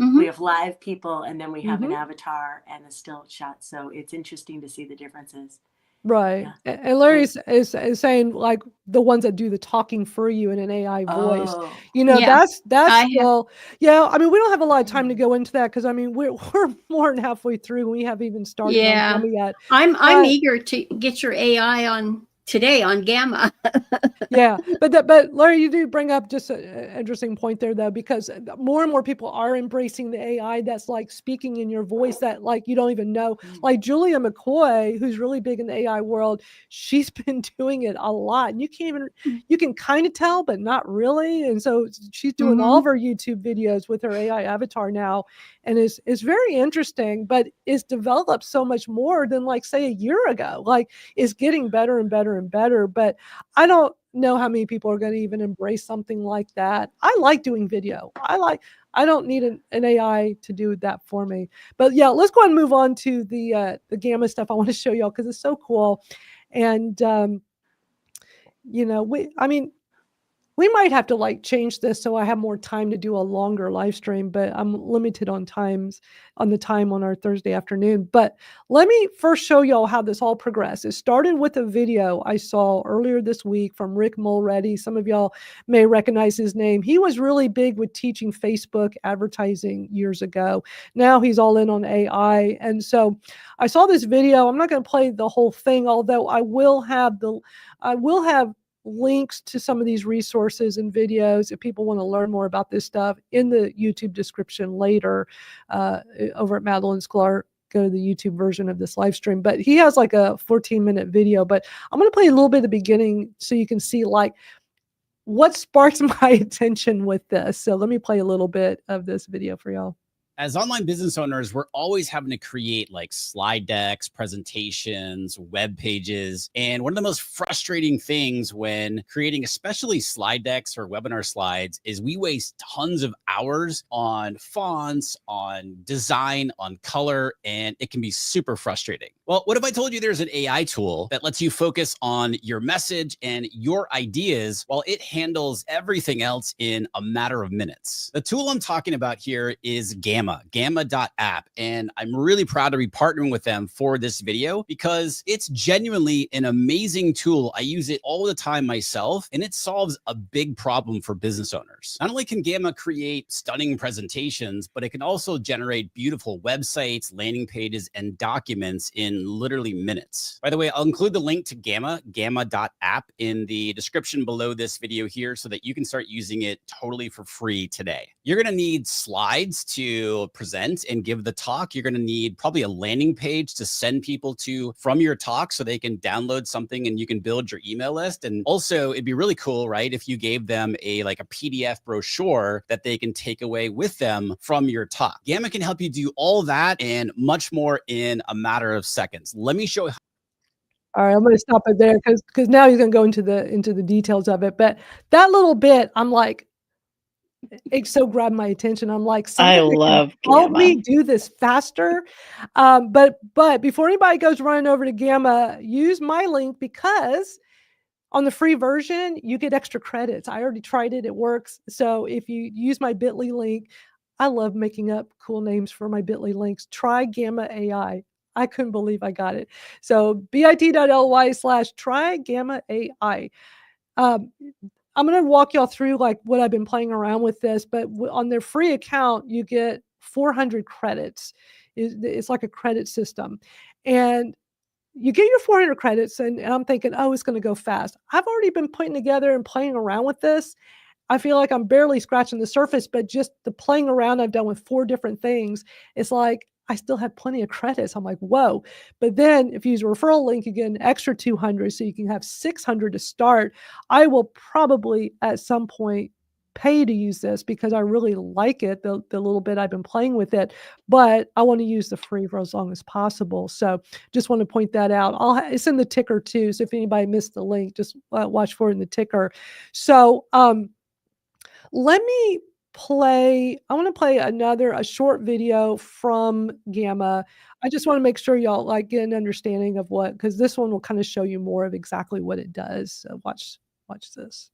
[SPEAKER 3] Mm-hmm.
[SPEAKER 4] We have live people, and then we have an avatar and a still shot. So it's interesting to see the differences.
[SPEAKER 1] Right. Yeah. And Larry is saying, like, the ones that do the talking for you in an AI voice, you know, that's still, yeah. I mean, we don't have a lot of time to go into that, because I mean, we're more than halfway through, and we haven't even started on Gamma yet.
[SPEAKER 3] I'm eager to get your AI on today on Gamma.
[SPEAKER 1] Yeah, but Larry, you do bring up just an interesting point there, though, because more and more people are embracing the AI that's like speaking in your voice that like you don't even know. Like Julia McCoy, who's really big in the AI world, she's been doing it a lot, and you can kind of tell, but not really. And so she's doing all of her YouTube videos with her AI avatar now, and it's very interesting, but it's developed so much more than, like, say, a year ago. Like, it's getting better and better and better, but I don't know how many people are going to even embrace something like that. I like doing video. I don't need an AI to do that for me. But yeah, let's go ahead and move on to the Gamma stuff I want to show y'all, because it's so cool. And you know, we might have to like change this so I have more time to do a longer live stream, but I'm limited on the time on our Thursday afternoon. But let me first show y'all how this all progressed. It started with a video I saw earlier this week from Rick Mulready. Some of y'all may recognize his name. He was really big with teaching Facebook advertising years ago. Now he's all in on AI. And so I saw this video. I'm not going to play the whole thing, although I will have links to some of these resources and videos if people want to learn more about this stuff in the YouTube description later over at Madalyn Skool. Go to the YouTube version of this live stream. But he has like a 14-minute video, but I'm going to play a little bit at the beginning so you can see like what sparks my attention with this. So let me play a little bit of this video for y'all.
[SPEAKER 7] As online business owners, we're always having to create like slide decks, presentations, web pages. And one of the most frustrating things when creating especially slide decks or webinar slides is we waste tons of hours on fonts, on design, on color, and it can be super frustrating. Well, what if I told you there's an AI tool that lets you focus on your message and your ideas while it handles everything else in a matter of minutes? The tool I'm talking about here is Gamma. Gamma, gamma.app. And I'm really proud to be partnering with them for this video because it's genuinely an amazing tool. I use it all the time myself, and it solves a big problem for business owners. Not only can Gamma create stunning presentations, but it can also generate beautiful websites, landing pages, and documents in literally minutes. By the way, I'll include the link to Gamma, gamma.app, in the description below this video here so that you can start using it totally for free today. You're going to need slides to present and give the talk. You're going to need probably a landing page to send people to from your talk so they can download something and you can build your email list. And also it'd be really cool, right, if you gave them a PDF brochure that they can take away with them from your talk. Gamma can help you do all that and much more in a matter of seconds. Let me show you.
[SPEAKER 1] All right, I'm going to stop it there because now he's going to go into the details of it. But that little bit, I'm like, it so grabbed my attention. I'm like,
[SPEAKER 6] I
[SPEAKER 1] something that
[SPEAKER 6] love
[SPEAKER 1] can help me
[SPEAKER 6] Gamma.
[SPEAKER 1] do this faster. But before anybody goes running over to Gamma, use my link because on the free version, you get extra credits. I already tried it. It works. So if you use my bit.ly link, I love making up cool names for my bit.ly links. Try Gamma AI. I couldn't believe I got it. So bit.ly/try Gamma AI. I'm going to walk y'all through like what I've been playing around with this, but on their free account, you get 400 credits. It's like a credit system. And you get your 400 credits and I'm thinking, oh, it's going to go fast. I've already been putting together and playing around with this. I feel like I'm barely scratching the surface, but just the playing around I've done with 4 different things, it's like I still have plenty of credits. I'm like, whoa. But then if you use a referral link, you get an extra 200, so you can have 600 to start. I will probably at some point pay to use this because I really like it, the little bit I've been playing with it, but I want to use the free for as long as possible. So just want to point that out. It's in the ticker too. So if anybody missed the link, just watch for it in the ticker. So let me I want to play a short video from Gamma. I just want to make sure y'all like get an understanding of because this one will kind of show you more of exactly what it does. So watch this.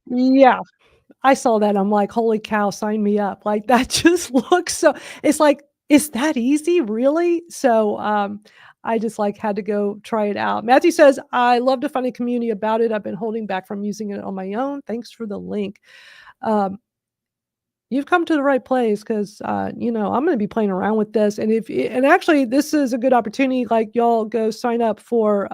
[SPEAKER 1] Yeah, I saw that. I'm like, holy cow, sign me up. Like that just looks so, it's like, is that easy? Really? So, I just like had to go try it out. Matthew says, I love to find a community about it. I've been holding back from using it on my own. Thanks for the link. You've come to the right place because, I'm going to be playing around with this. And and actually this is a good opportunity. Like y'all go sign up for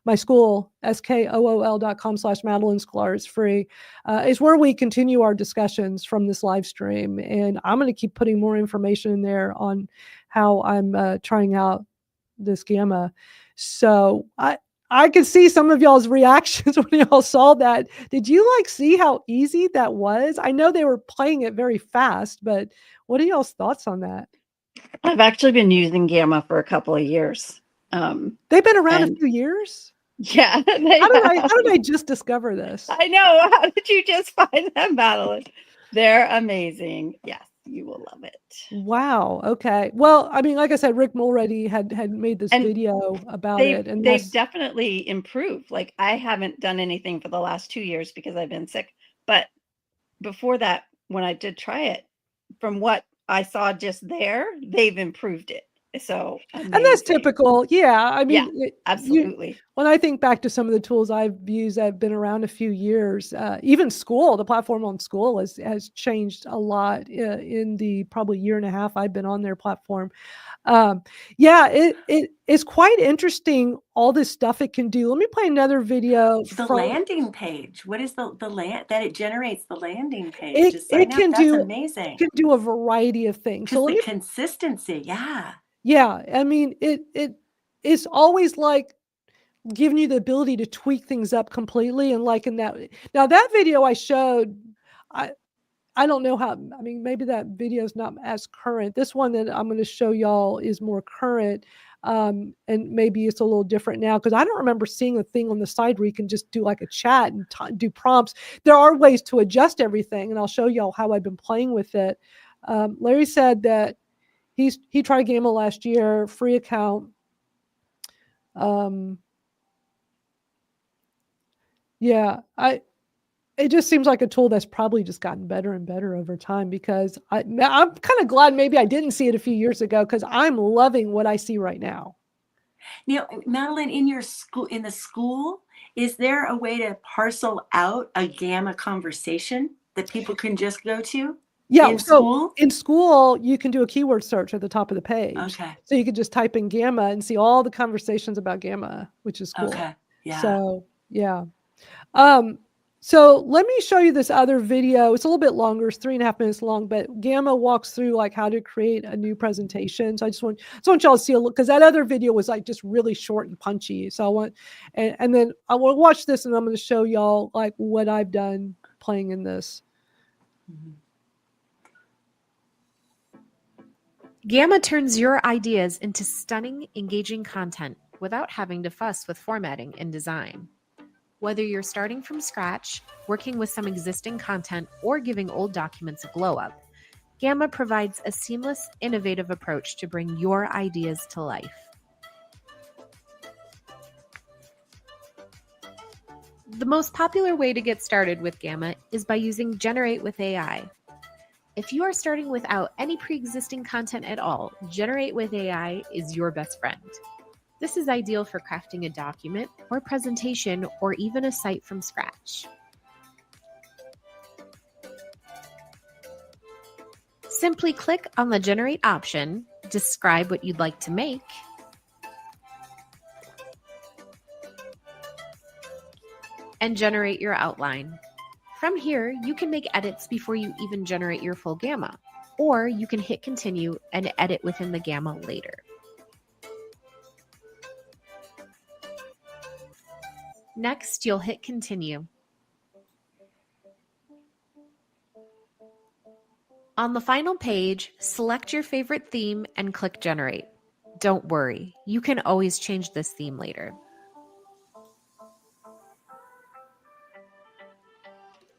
[SPEAKER 1] my Skool, skool.com/Madalyn Sklar. It's free. It's where we continue our discussions from this live stream. And I'm going to keep putting more information in there on how I'm trying out this Gamma. So I could see some of y'all's reactions when y'all saw that. Did you see how easy that was? I know they were playing it very fast, but what are y'all's thoughts on that?
[SPEAKER 6] I've actually been using Gamma for a couple of years.
[SPEAKER 1] They've been around a few years?
[SPEAKER 6] Yeah.
[SPEAKER 1] How did I just discover this?
[SPEAKER 6] I know. How did you just find them, Madalyn? They're amazing. Yes. You will love it.
[SPEAKER 1] Wow. Okay. Well, I mean, like I said, Rick Mulready had made this video about it, and
[SPEAKER 6] they've definitely improved. Like I haven't done anything for the last 2 years because I've been sick, but before that, when I did try it, from what I saw just there, they've improved it. So
[SPEAKER 1] And that's
[SPEAKER 6] amazing.
[SPEAKER 1] typical. Yeah. I mean,
[SPEAKER 6] Absolutely.
[SPEAKER 1] when I think back to some of the tools I've used that have been around a few years, even Skool, the platform on Skool has changed a lot in the probably year and a half I've been on their platform. Yeah, it's quite interesting, all this stuff it can do. Let me play another video.
[SPEAKER 4] The landing page. What is the land that it generates the landing page
[SPEAKER 1] It,
[SPEAKER 4] to sign
[SPEAKER 1] it
[SPEAKER 4] up?
[SPEAKER 1] can
[SPEAKER 4] That's
[SPEAKER 1] do
[SPEAKER 4] amazing.
[SPEAKER 1] it can do a variety of things. So
[SPEAKER 4] Because
[SPEAKER 1] let
[SPEAKER 4] the
[SPEAKER 1] me,
[SPEAKER 4] consistency, yeah.
[SPEAKER 1] yeah, I mean it's always like giving you the ability to tweak things up completely. And like in that, now that video I showed, I don't know how, I mean, maybe that video is not as current. This one that I'm going to show y'all is more current. And maybe it's a little different now, because I don't remember seeing a thing on the side where you can just do like a chat and do prompts. There are ways to adjust everything, and I'll show y'all how I've been playing with it. Larry said that he tried Gamma last year, free account. Yeah, it just seems like a tool that's probably just gotten better and better over time, because I'm kind of glad maybe I didn't see it a few years ago, because I'm loving what I see right now.
[SPEAKER 4] Now, Madalyn, in the Skool, is there a way to parcel out a Gamma conversation that people can just go to?
[SPEAKER 1] Yeah,
[SPEAKER 4] in
[SPEAKER 1] so
[SPEAKER 4] Skool?
[SPEAKER 1] in Skool, you can do a keyword search at the top of the page.
[SPEAKER 4] Okay.
[SPEAKER 1] So you could just type in Gamma and see all the conversations about Gamma, which is cool.
[SPEAKER 4] Okay. Yeah.
[SPEAKER 1] So, yeah. So let me show you this other video. It's a little bit longer. It's 3.5 minutes long, but Gamma walks through like how to create a new presentation. So I just want y'all to see a look, because that other video was like just really short and punchy. So I want, and then I want to watch this, and I'm going to show y'all like what I've done playing in this.
[SPEAKER 8] Gamma turns your ideas into stunning, engaging content without having to fuss with formatting and design. Whether you're starting from scratch, working with some existing content, or giving old documents a glow up, Gamma provides a seamless, innovative approach to bring your ideas to life. The most popular way to get started with Gamma is by using Generate with AI. If you are starting without any pre-existing content at all, Generate with AI is your best friend. This is ideal for crafting a document or presentation, or even a site from scratch. Simply click on the Generate option, describe what you'd like to make, and generate your outline. From here, you can make edits before you even generate your full Gamma, or you can hit continue and edit within the Gamma later. Next, you'll hit continue. On the final page, select your favorite theme and click generate. Don't worry, you can always change this theme later.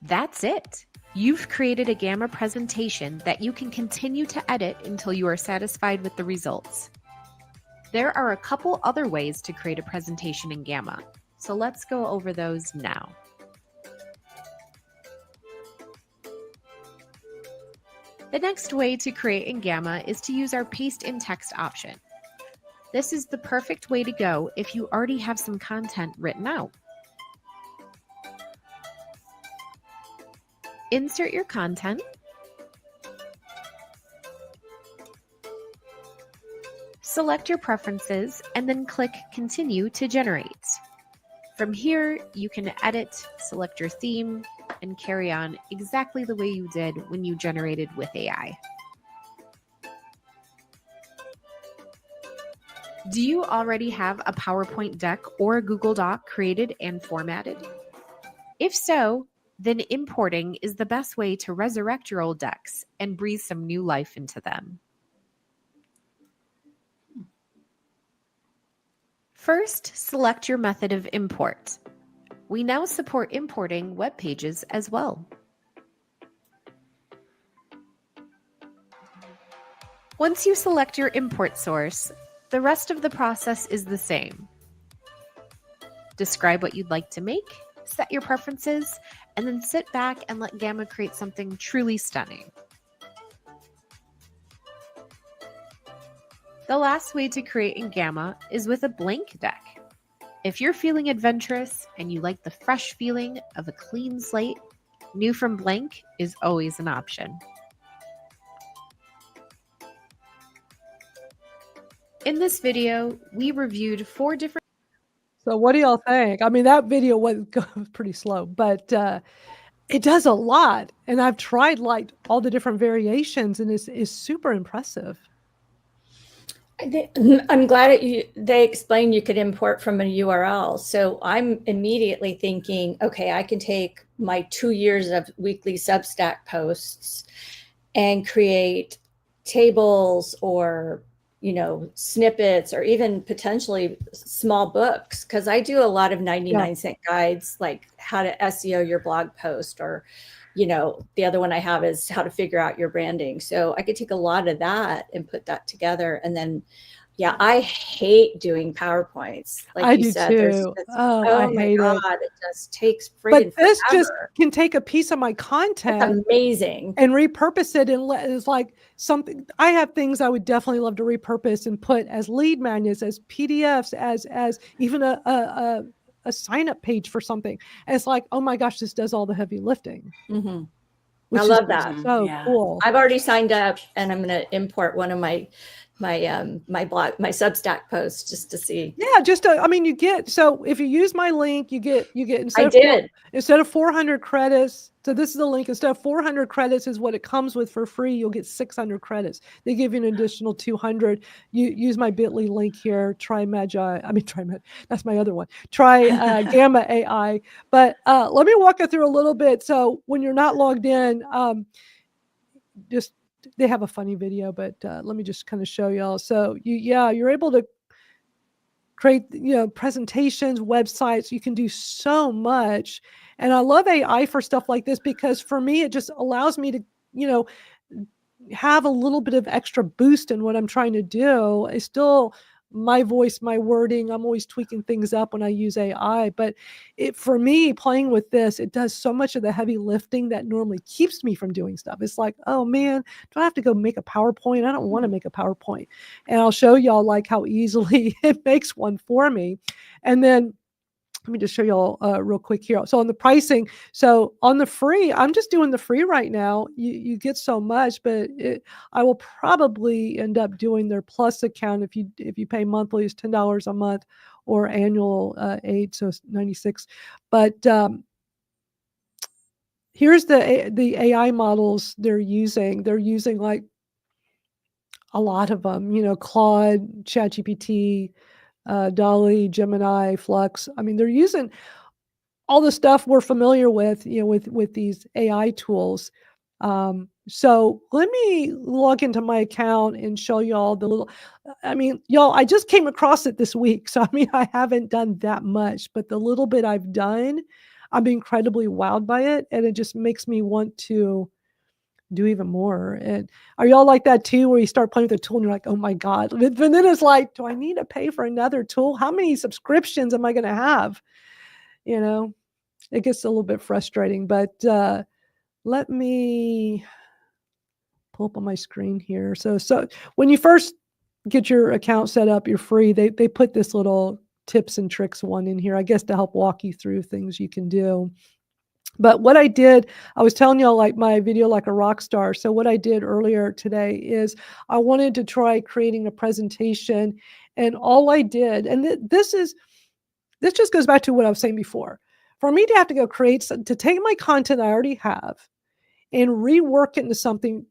[SPEAKER 8] That's it. You've created a Gamma presentation that you can continue to edit until you are satisfied with the results. There are a couple other ways to create a presentation in Gamma, so let's go over those now. The next way to create in Gamma is to use our Paste in Text option. This is the perfect way to go if you already have some content written out. Insert your content. Select your preferences and then click Continue to generate. From here, you can edit, select your theme, and carry on exactly the way you did when you generated with AI. Do you already have a PowerPoint deck or a Google Doc created and formatted? If so, then importing is the best way to resurrect your old decks and breathe some new life into them. First, select your method of import. We now support importing web pages as well. Once you select your import source, the rest of the process is the same. Describe what you'd like to make, set your preferences, and then sit back and let Gamma create something truly stunning. The last way to create in Gamma is with a blank deck. If you're feeling adventurous and you like the fresh feeling of a clean slate, new from blank is always an option. In this video, we reviewed 4 different.
[SPEAKER 1] So what do y'all think? I mean, that video was pretty slow, but it does a lot. And I've tried like all the different variations, and it's super impressive.
[SPEAKER 2] I'm glad they explained you could import from a URL. So I'm immediately thinking, okay, I can take my 2 years of weekly Substack posts and create tables or, you know, snippets, or even potentially small books. Cause I do a lot of 99-cent guides, like how to SEO your blog post, or, you know, the other one I have is how to figure out your branding. So I could take a lot of that and put that together. And then, yeah, I hate doing PowerPoints. Like
[SPEAKER 1] I
[SPEAKER 2] you
[SPEAKER 1] do
[SPEAKER 2] said,
[SPEAKER 1] too. I hate it.
[SPEAKER 2] it just takes
[SPEAKER 1] But
[SPEAKER 2] freaking
[SPEAKER 1] this just
[SPEAKER 2] forever.
[SPEAKER 1] can take a piece of my
[SPEAKER 2] That's
[SPEAKER 1] content
[SPEAKER 2] amazing.
[SPEAKER 1] and repurpose it, and it's like something. I have things I would definitely love to repurpose and put as lead magnets, as PDFs, as even a sign up page for something. And it's like, oh my gosh, this does all the heavy lifting.
[SPEAKER 2] Mm-hmm.
[SPEAKER 1] Which
[SPEAKER 2] I love that.
[SPEAKER 1] So cool.
[SPEAKER 2] I've already signed up, and I'm going to import one of my Substack posts just to see.
[SPEAKER 1] Yeah, I mean, you get, so if you use my link, you get instead of 400 credits. So this is the link. Instead of 400 credits is what it comes with for free. You'll get 600 credits. They give you an additional 200. You use my bit.ly link here. Try that's my other one. Try Gamma AI. But let me walk you through a little bit. So when you're not logged in, they have a funny video, but let me just kind of show y'all. So you're able to create, presentations, websites. You can do so much. And I love AI for stuff like this, because for me, it just allows me to, have a little bit of extra boost in what I'm trying to do. It's still my voice, my wording. I'm always tweaking things up when I use AI, but for me, playing with this, it does so much of the heavy lifting that normally keeps me from doing stuff. It's like, oh man, do I have to go make a PowerPoint? I don't want to make a PowerPoint. And I'll show y'all like how easily it makes one for me. And then let me just show y'all real quick here. So on the pricing, so on the free, I'm just doing the free right now. You get so much, but I will probably end up doing their Plus account. If you pay monthly, it's $10 a month, or annual $8, so it's $96. But here's the AI models they're using. They're using like a lot of them. Claude, ChatGPT, Dolly, Gemini, Flux. I mean, they're using all the stuff we're familiar with, with these AI tools. So let me log into my account and show y'all y'all, I just came across it this week. So, I haven't done that much, but the little bit I've done, I'm incredibly wowed by it. And it just makes me want to do even more. And are y'all like that too, where you start playing with the tool and you're like, oh my God. But then it's like, do I need to pay for another tool? How many subscriptions am I going to have? It gets a little bit frustrating, but let me pull up on my screen here. So when you first get your account set up, you're free. They put this little tips and tricks one in here, I guess, to help walk you through things you can do. But what I did, I was telling y'all like my video like a rock star. So what I did earlier today is I wanted to try creating a presentation, and all I did, and this just goes back to what I was saying before. For me to have to go to take my content I already have and rework it into something,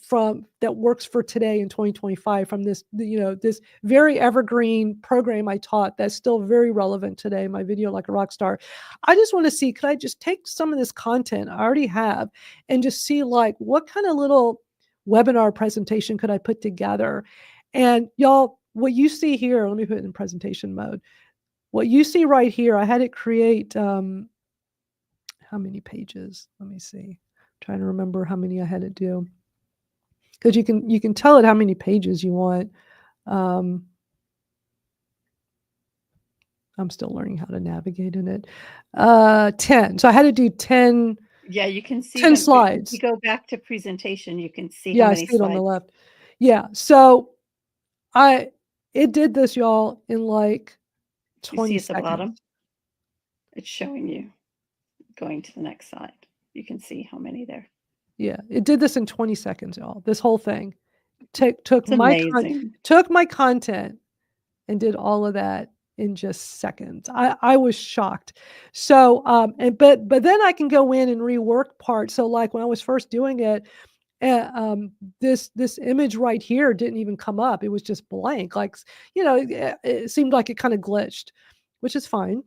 [SPEAKER 1] from that works for today in 2025, from this, this very evergreen program I taught that's still very relevant today, my video like a rock star. I just want to see, could I just take some of this content I already have and just see like what kind of little webinar presentation could I put together? And y'all, what you see here, let me put it in presentation mode. What you see right here, I had it create, how many pages? Let me see. I'm trying to remember how many I had it do. Because you can tell it how many pages you want. I'm still learning how to navigate in it. 10. So I had to do 10.
[SPEAKER 6] Yeah, you can see
[SPEAKER 1] 10 slides.
[SPEAKER 6] If you go back to presentation, you can see
[SPEAKER 1] how many slides. I see it on the left. Yeah. So It did this, y'all, in like
[SPEAKER 6] You
[SPEAKER 1] 20
[SPEAKER 6] see at the
[SPEAKER 1] seconds.
[SPEAKER 6] bottom? It's showing you going to the next slide. You can see how many there.
[SPEAKER 1] Yeah, it did this in 20 seconds, y'all. This whole thing took
[SPEAKER 6] It's amazing.
[SPEAKER 1] took my content and did all of that in just seconds. I was shocked. So but then I can go in and rework parts. So like when I was first doing it, this image right here didn't even come up. It was just blank. Like, you know, it seemed like it kind of glitched, which is fine.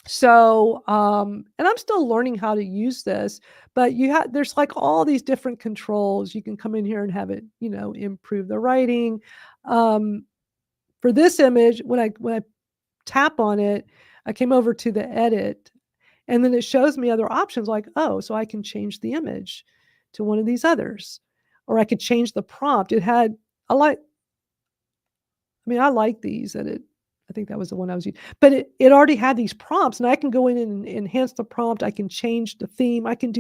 [SPEAKER 1] So and I'm still learning how to use this, but there's like all these different controls. You can come in here and have it, you know, improve the writing. For this image, when I tap on it, I came over to the edit, and then it shows me other options like, oh, so I can change the image to one of these others, or I could change the prompt. I like these, and I think that was the one I was using, but it already had these prompts, and I can go in and enhance the prompt. I can change the theme. I can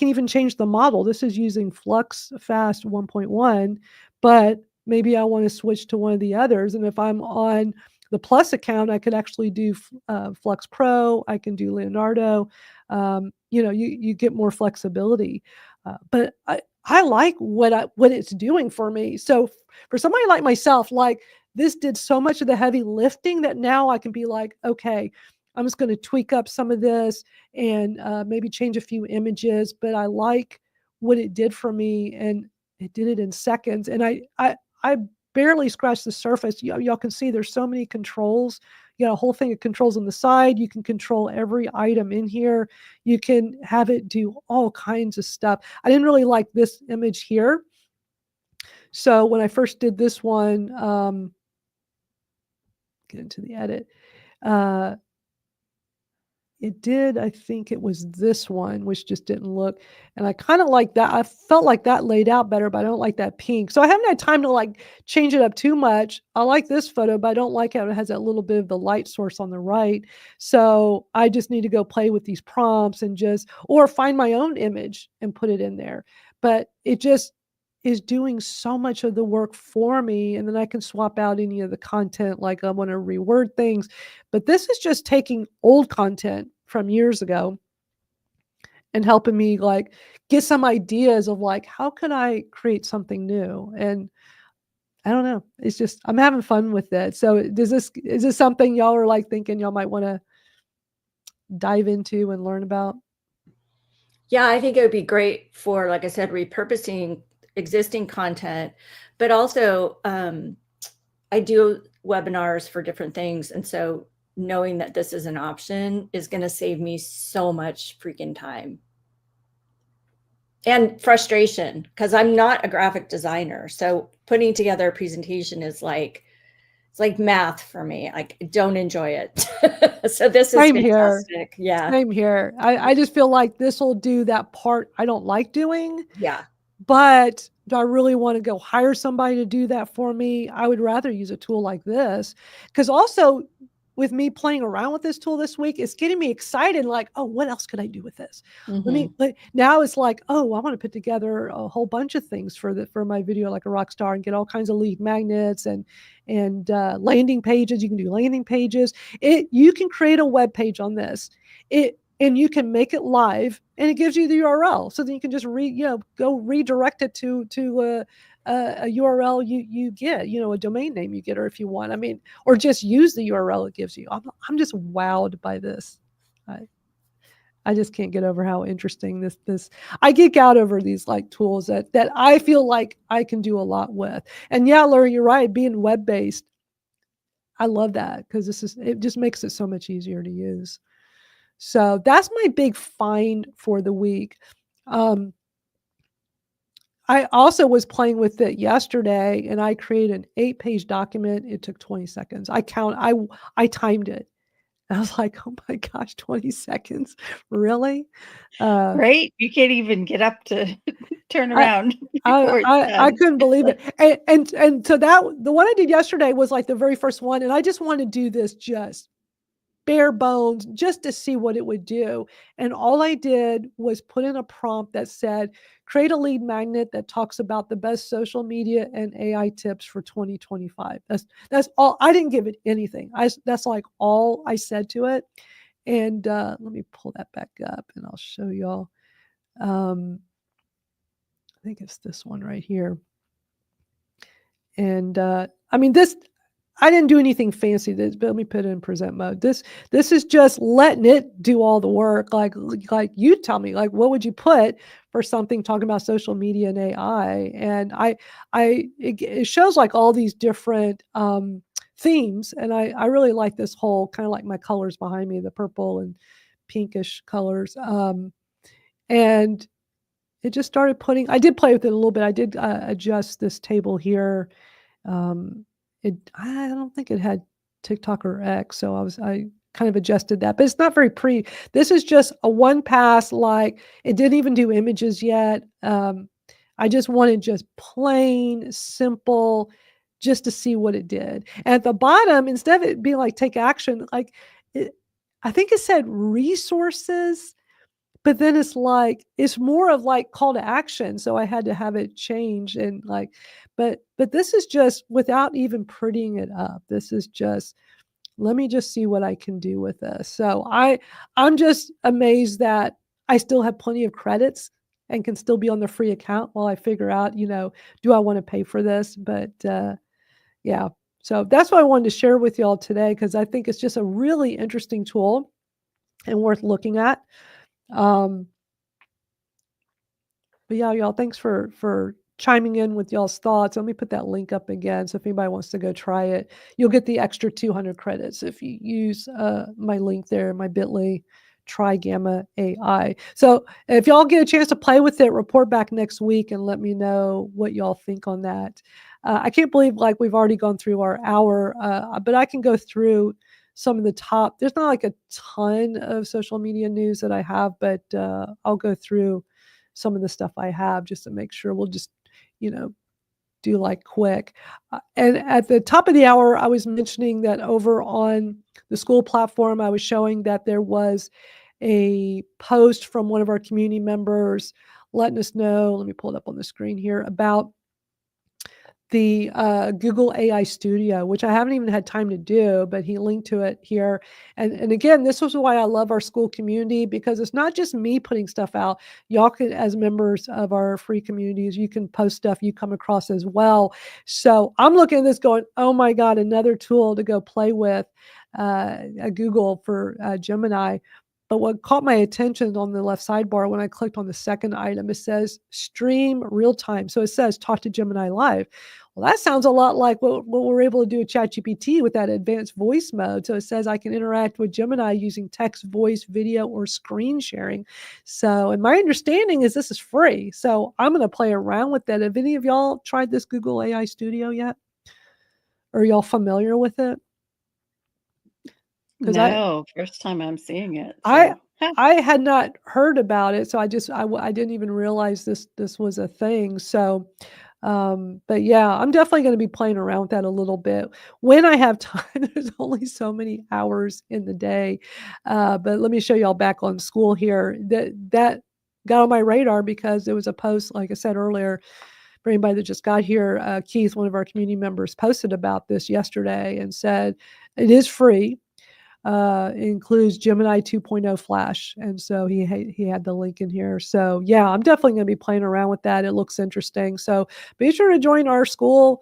[SPEAKER 1] even change the model. This is using Flux Fast 1.1, but maybe I want to switch to one of the others. And if I'm on the Plus account, I could actually do Flux Pro. I can do Leonardo. You know, you get more flexibility, but I like what it's doing for me. So for somebody like myself, like this did so much of the heavy lifting that now I can be like, okay, I'm just going to tweak up some of this and maybe change a few images. But I like what it did for me, and it did it in seconds. And I barely scratched the surface. Y'all can see there's so many controls. You got a whole thing of controls on the side. You can control every item in here. You can have it do all kinds of stuff. I didn't really like this image here. So when I first did this one, get into the edit, it did, I think it was this one, which just didn't look, and I kind of like that. I felt like that laid out better, but I don't like that pink. So I haven't had time to like change it up too much. I like this photo, but I don't like how it has that little bit of the light source on the right. So I just need to go play with these prompts and or find my own image and put it in there. But it just is doing so much of the work for me, and then I can swap out any of the content, like I want to reword things. But this is just taking old content from years ago and helping me like get some ideas of like, how can I create something new? And I don't know, it's just, I'm having fun with it. So is this something y'all are like thinking y'all might want to dive into and learn about?
[SPEAKER 2] Yeah, I think it would be great for, like I said, repurposing existing content, but also I do webinars for different things. And so knowing that this is an option is going to save me so much freaking time and frustration, because I'm not a graphic designer. So putting together a presentation is like, it's like math for me. Like, I don't enjoy it. So this is
[SPEAKER 1] Same
[SPEAKER 2] fantastic.
[SPEAKER 1] Here.
[SPEAKER 2] Yeah.
[SPEAKER 1] Same here. I just feel like this will do that part I don't like doing.
[SPEAKER 2] Yeah.
[SPEAKER 1] But do I really want to go hire somebody to do that for me? I would rather use a tool like this, because also with me playing around with this tool this week, it's getting me excited. Like, oh, what else could I do with this? Now it's like, oh, I want to put together a whole bunch of things for my video like a rock star, and get all kinds of lead magnets and landing pages. You can do landing pages. You can create a web page on this. And you can make it live, and it gives you the URL. So then you can just go redirect it to a URL you get, a domain name you get, or if you want, or just use the URL it gives you. I'm just wowed by this. I just can't get over how interesting this. I geek out over these like tools that I feel like I can do a lot with. And yeah, Larry, you're right. Being web-based, I love that, because it just makes it so much easier to use. So that's my big find for the week. I also was playing with it yesterday, and I created an 8-page document. It took 20 seconds. I timed it. I was like, oh my gosh, 20 seconds. Really?
[SPEAKER 6] Right? You can't even get up to turn around.
[SPEAKER 1] I couldn't believe it. And so the one I did yesterday was like the very first one. And I just wanted to do this just bare bones just to see what it would do. And all I did was put in a prompt that said, create a lead magnet that talks about the best social media and AI tips for 2025. That's all. I didn't give it anything. That's like all I said to it. And let me pull that back up and I'll show y'all. I think it's this one right here. And I mean, I didn't do anything fancy, but let me put it in present mode. This is just letting it do all the work. Like you tell me, like, what would you put for something talking about social media and AI? And it shows like all these different themes. And I really like this whole kind of like my colors behind me, the purple and pinkish colors. And it just started I did play with it a little bit. I did adjust this table here. I don't think it had TikTok or X, so I kind of adjusted that, but it's not very pretty. This is just a one pass, like it didn't even do images yet. I just wanted just plain simple, just to see what it did. And at the bottom, instead of it being like take action, like I think it said resources. But then it's more of like call to action. So I had to have it change and like, but this is just without even prettying it up. This is just, let me just see what I can do with this. So I'm just amazed that I still have plenty of credits and can still be on the free account while I figure out, do I want to pay for this? But yeah, so that's what I wanted to share with y'all today, because I think it's just a really interesting tool and worth looking at. But yeah, y'all, thanks for chiming in with y'all's thoughts. Let me put that link up again. So if anybody wants to go try it, you'll get the extra 200 credits if you use my link there, my bit.ly, try Gamma AI. So if y'all get a chance to play with it, report back next week and let me know what y'all think on that. I can't believe like we've already gone through our hour, but I can go through some of the top. There's not like a ton of social media news that I have, but I'll go through some of the stuff I have just to make sure. We'll just, do like quick. And at the top of the hour, I was mentioning that over on the Skool platform, I was showing that there was a post from one of our community members letting us know, let me pull it up on the screen here, about the Google AI Studio, which I haven't even had time to do, but he linked to it here. And again, this was why I love our Skool community, because it's not just me putting stuff out. Y'all can, as members of our free communities, you can post stuff you come across as well. So I'm looking at this going, oh my God, another tool to go play with at Google for Gemini. But what caught my attention on the left sidebar, when I clicked on the second item, it says stream real time. So it says talk to Gemini live. Well, that sounds a lot like what we're able to do with ChatGPT with that advanced voice mode. So it says I can interact with Gemini using text, voice, video, or screen sharing. So, and my understanding is this is free. So I'm going to play around with that. Have any of y'all tried this Google AI Studio yet? Are y'all familiar with it?
[SPEAKER 6] No, first time I'm seeing it. So.
[SPEAKER 1] I had not heard about it, so I didn't even realize this was a thing. So, but yeah, I'm definitely going to be playing around with that a little bit when I have time. There's only so many hours in the day, but let me show y'all back on Skool here. That got on my radar because there was a post, like I said earlier. For anybody that just got here, Keith, one of our community members, posted about this yesterday and said it is free. It includes Gemini 2.0 Flash. And so he had the link in here. So yeah, I'm definitely going to be playing around with that. It looks interesting. So be sure to join our Skool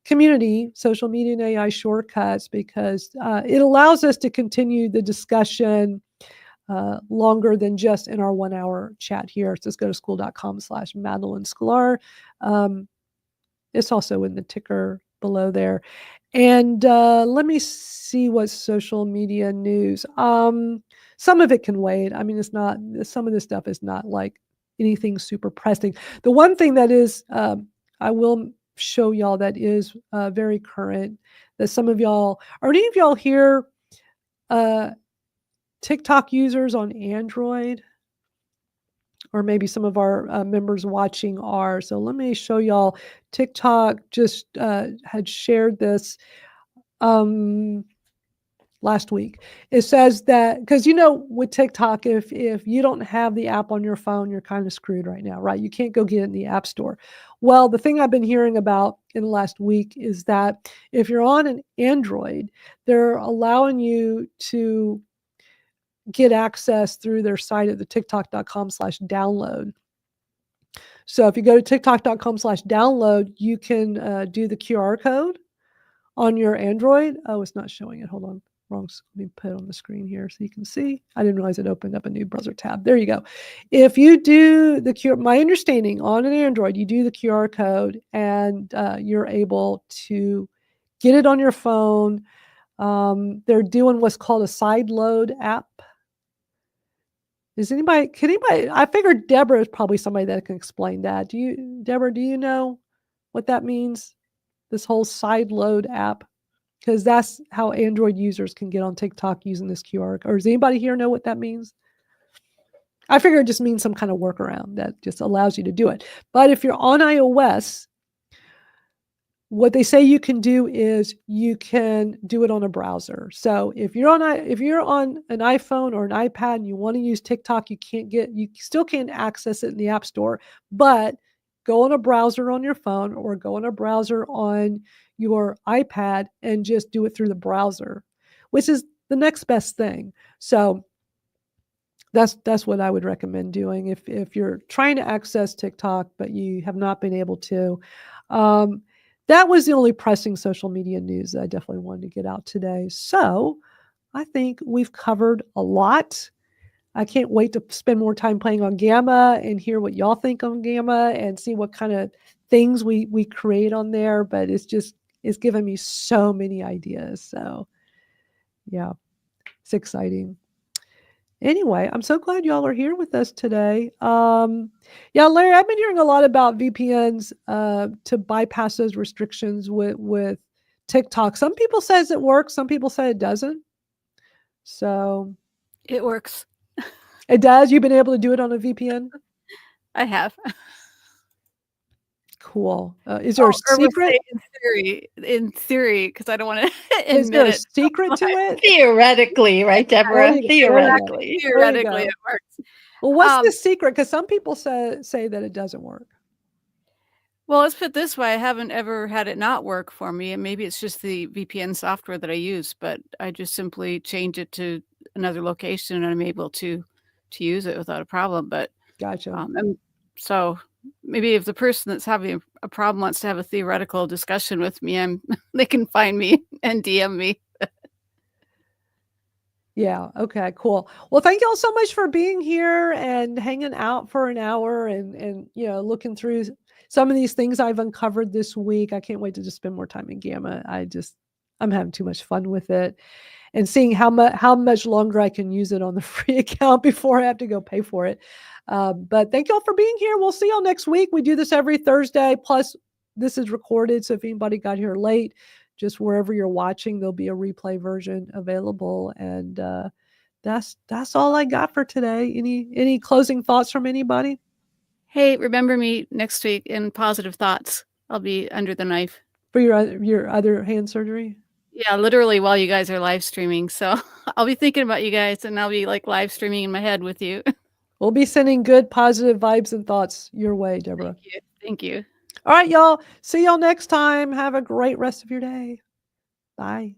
[SPEAKER 1] community, Social Media and AI Shortcuts, because it allows us to continue the discussion longer than just in our 1 hour chat here. So just go to skool.com/Madalyn Sklar. It's also in the ticker below there. And let me see what social media news. Some of it can wait. I mean, some of this stuff is not like anything super pressing. The one thing that is, I will show y'all that is very current, that some of y'all, are any of y'all here TikTok users on Android? Or maybe some of our members watching are. So let me show y'all. TikTok just had shared this. last week. It says that, because with TikTok, if you don't have the app on your phone, you're kind of screwed right now, right? You can't go get it in the App Store. Well, the thing I've been hearing about in the last week is that if you're on an Android, they're allowing you to get access through their site at the tiktok.com/download. So if you go to tiktok.com/download, you can do the QR code on your Android. Oh, it's not showing it. Hold on. Wrong. Let me put it on the screen here so you can see. I didn't realize it opened up a new browser tab. There you go. If you do my understanding on an Android, you do the QR code and you're able to get it on your phone. They're doing what's called a side load app. I figured Deborah is probably somebody that can explain that. Deborah, do you know what that means? This whole side load app? Because that's how Android users can get on TikTok using this QR code. Or does anybody here know what that means? I figure it just means some kind of workaround that just allows you to do it. But if you're on iOS, what they say you can do is you can do it on a browser. So if you're on an iPhone or an iPad and you want to use TikTok, you still can't access it in the App Store, but go on a browser on your phone or go on a browser on your iPad and just do it through the browser, which is the next best thing. So that's what I would recommend doing if you're trying to access TikTok, but you have not been able to. That was the only pressing social media news that I definitely wanted to get out today. So I think we've covered a lot. I can't wait to spend more time playing on Gamma and hear what y'all think on Gamma and see what kind of things we create on there. But it's given me so many ideas. So yeah, it's exciting. Anyway, I'm so glad y'all are here with us today. Yeah, Larry, I've been hearing a lot about VPNs to bypass those restrictions with TikTok. Some people says it works, some people say it doesn't. So
[SPEAKER 5] It works.
[SPEAKER 1] It does? You've been able to do it on a VPN?
[SPEAKER 5] I have.
[SPEAKER 1] Cool. Is there a secret?
[SPEAKER 5] In theory, because I don't want to admit
[SPEAKER 1] Is there a
[SPEAKER 5] it.
[SPEAKER 1] secret to it?
[SPEAKER 6] Theoretically, right, Deborah?
[SPEAKER 5] Theoretically, it works.
[SPEAKER 1] Well, what's the secret? Because some people say that it doesn't work.
[SPEAKER 5] Well, let's put it this way. I haven't ever had it not work for me. And maybe it's just the VPN software that I use, but I just simply change it to another location and I'm able to use it without a problem. But
[SPEAKER 1] gotcha.
[SPEAKER 5] And so maybe if the person that's having a problem wants to have a theoretical discussion with me, they can find me and DM me.
[SPEAKER 1] Yeah. Okay, cool. Well, thank you all so much for being here and hanging out for an hour and looking through some of these things I've uncovered this week. I can't wait to just spend more time in Gamma. I'm having too much fun with it and seeing how much longer I can use it on the free account before I have to go pay for it. But thank you all for being here. We'll see y'all next week. We do this every Thursday. Plus, this is recorded. So if anybody got here late, just wherever you're watching, there'll be a replay version available. And that's all I got for today. Any closing thoughts from anybody?
[SPEAKER 5] Hey, remember me next week in Positive Thoughts. I'll be under the knife.
[SPEAKER 1] For your other hand surgery?
[SPEAKER 5] Yeah, literally while you guys are live streaming. So I'll be thinking about you guys and I'll be like live streaming in my head with you.
[SPEAKER 1] We'll be sending good, positive vibes and thoughts your way, Deborah.
[SPEAKER 5] Thank you.
[SPEAKER 1] All right, y'all. See y'all next time. Have a great rest of your day. Bye.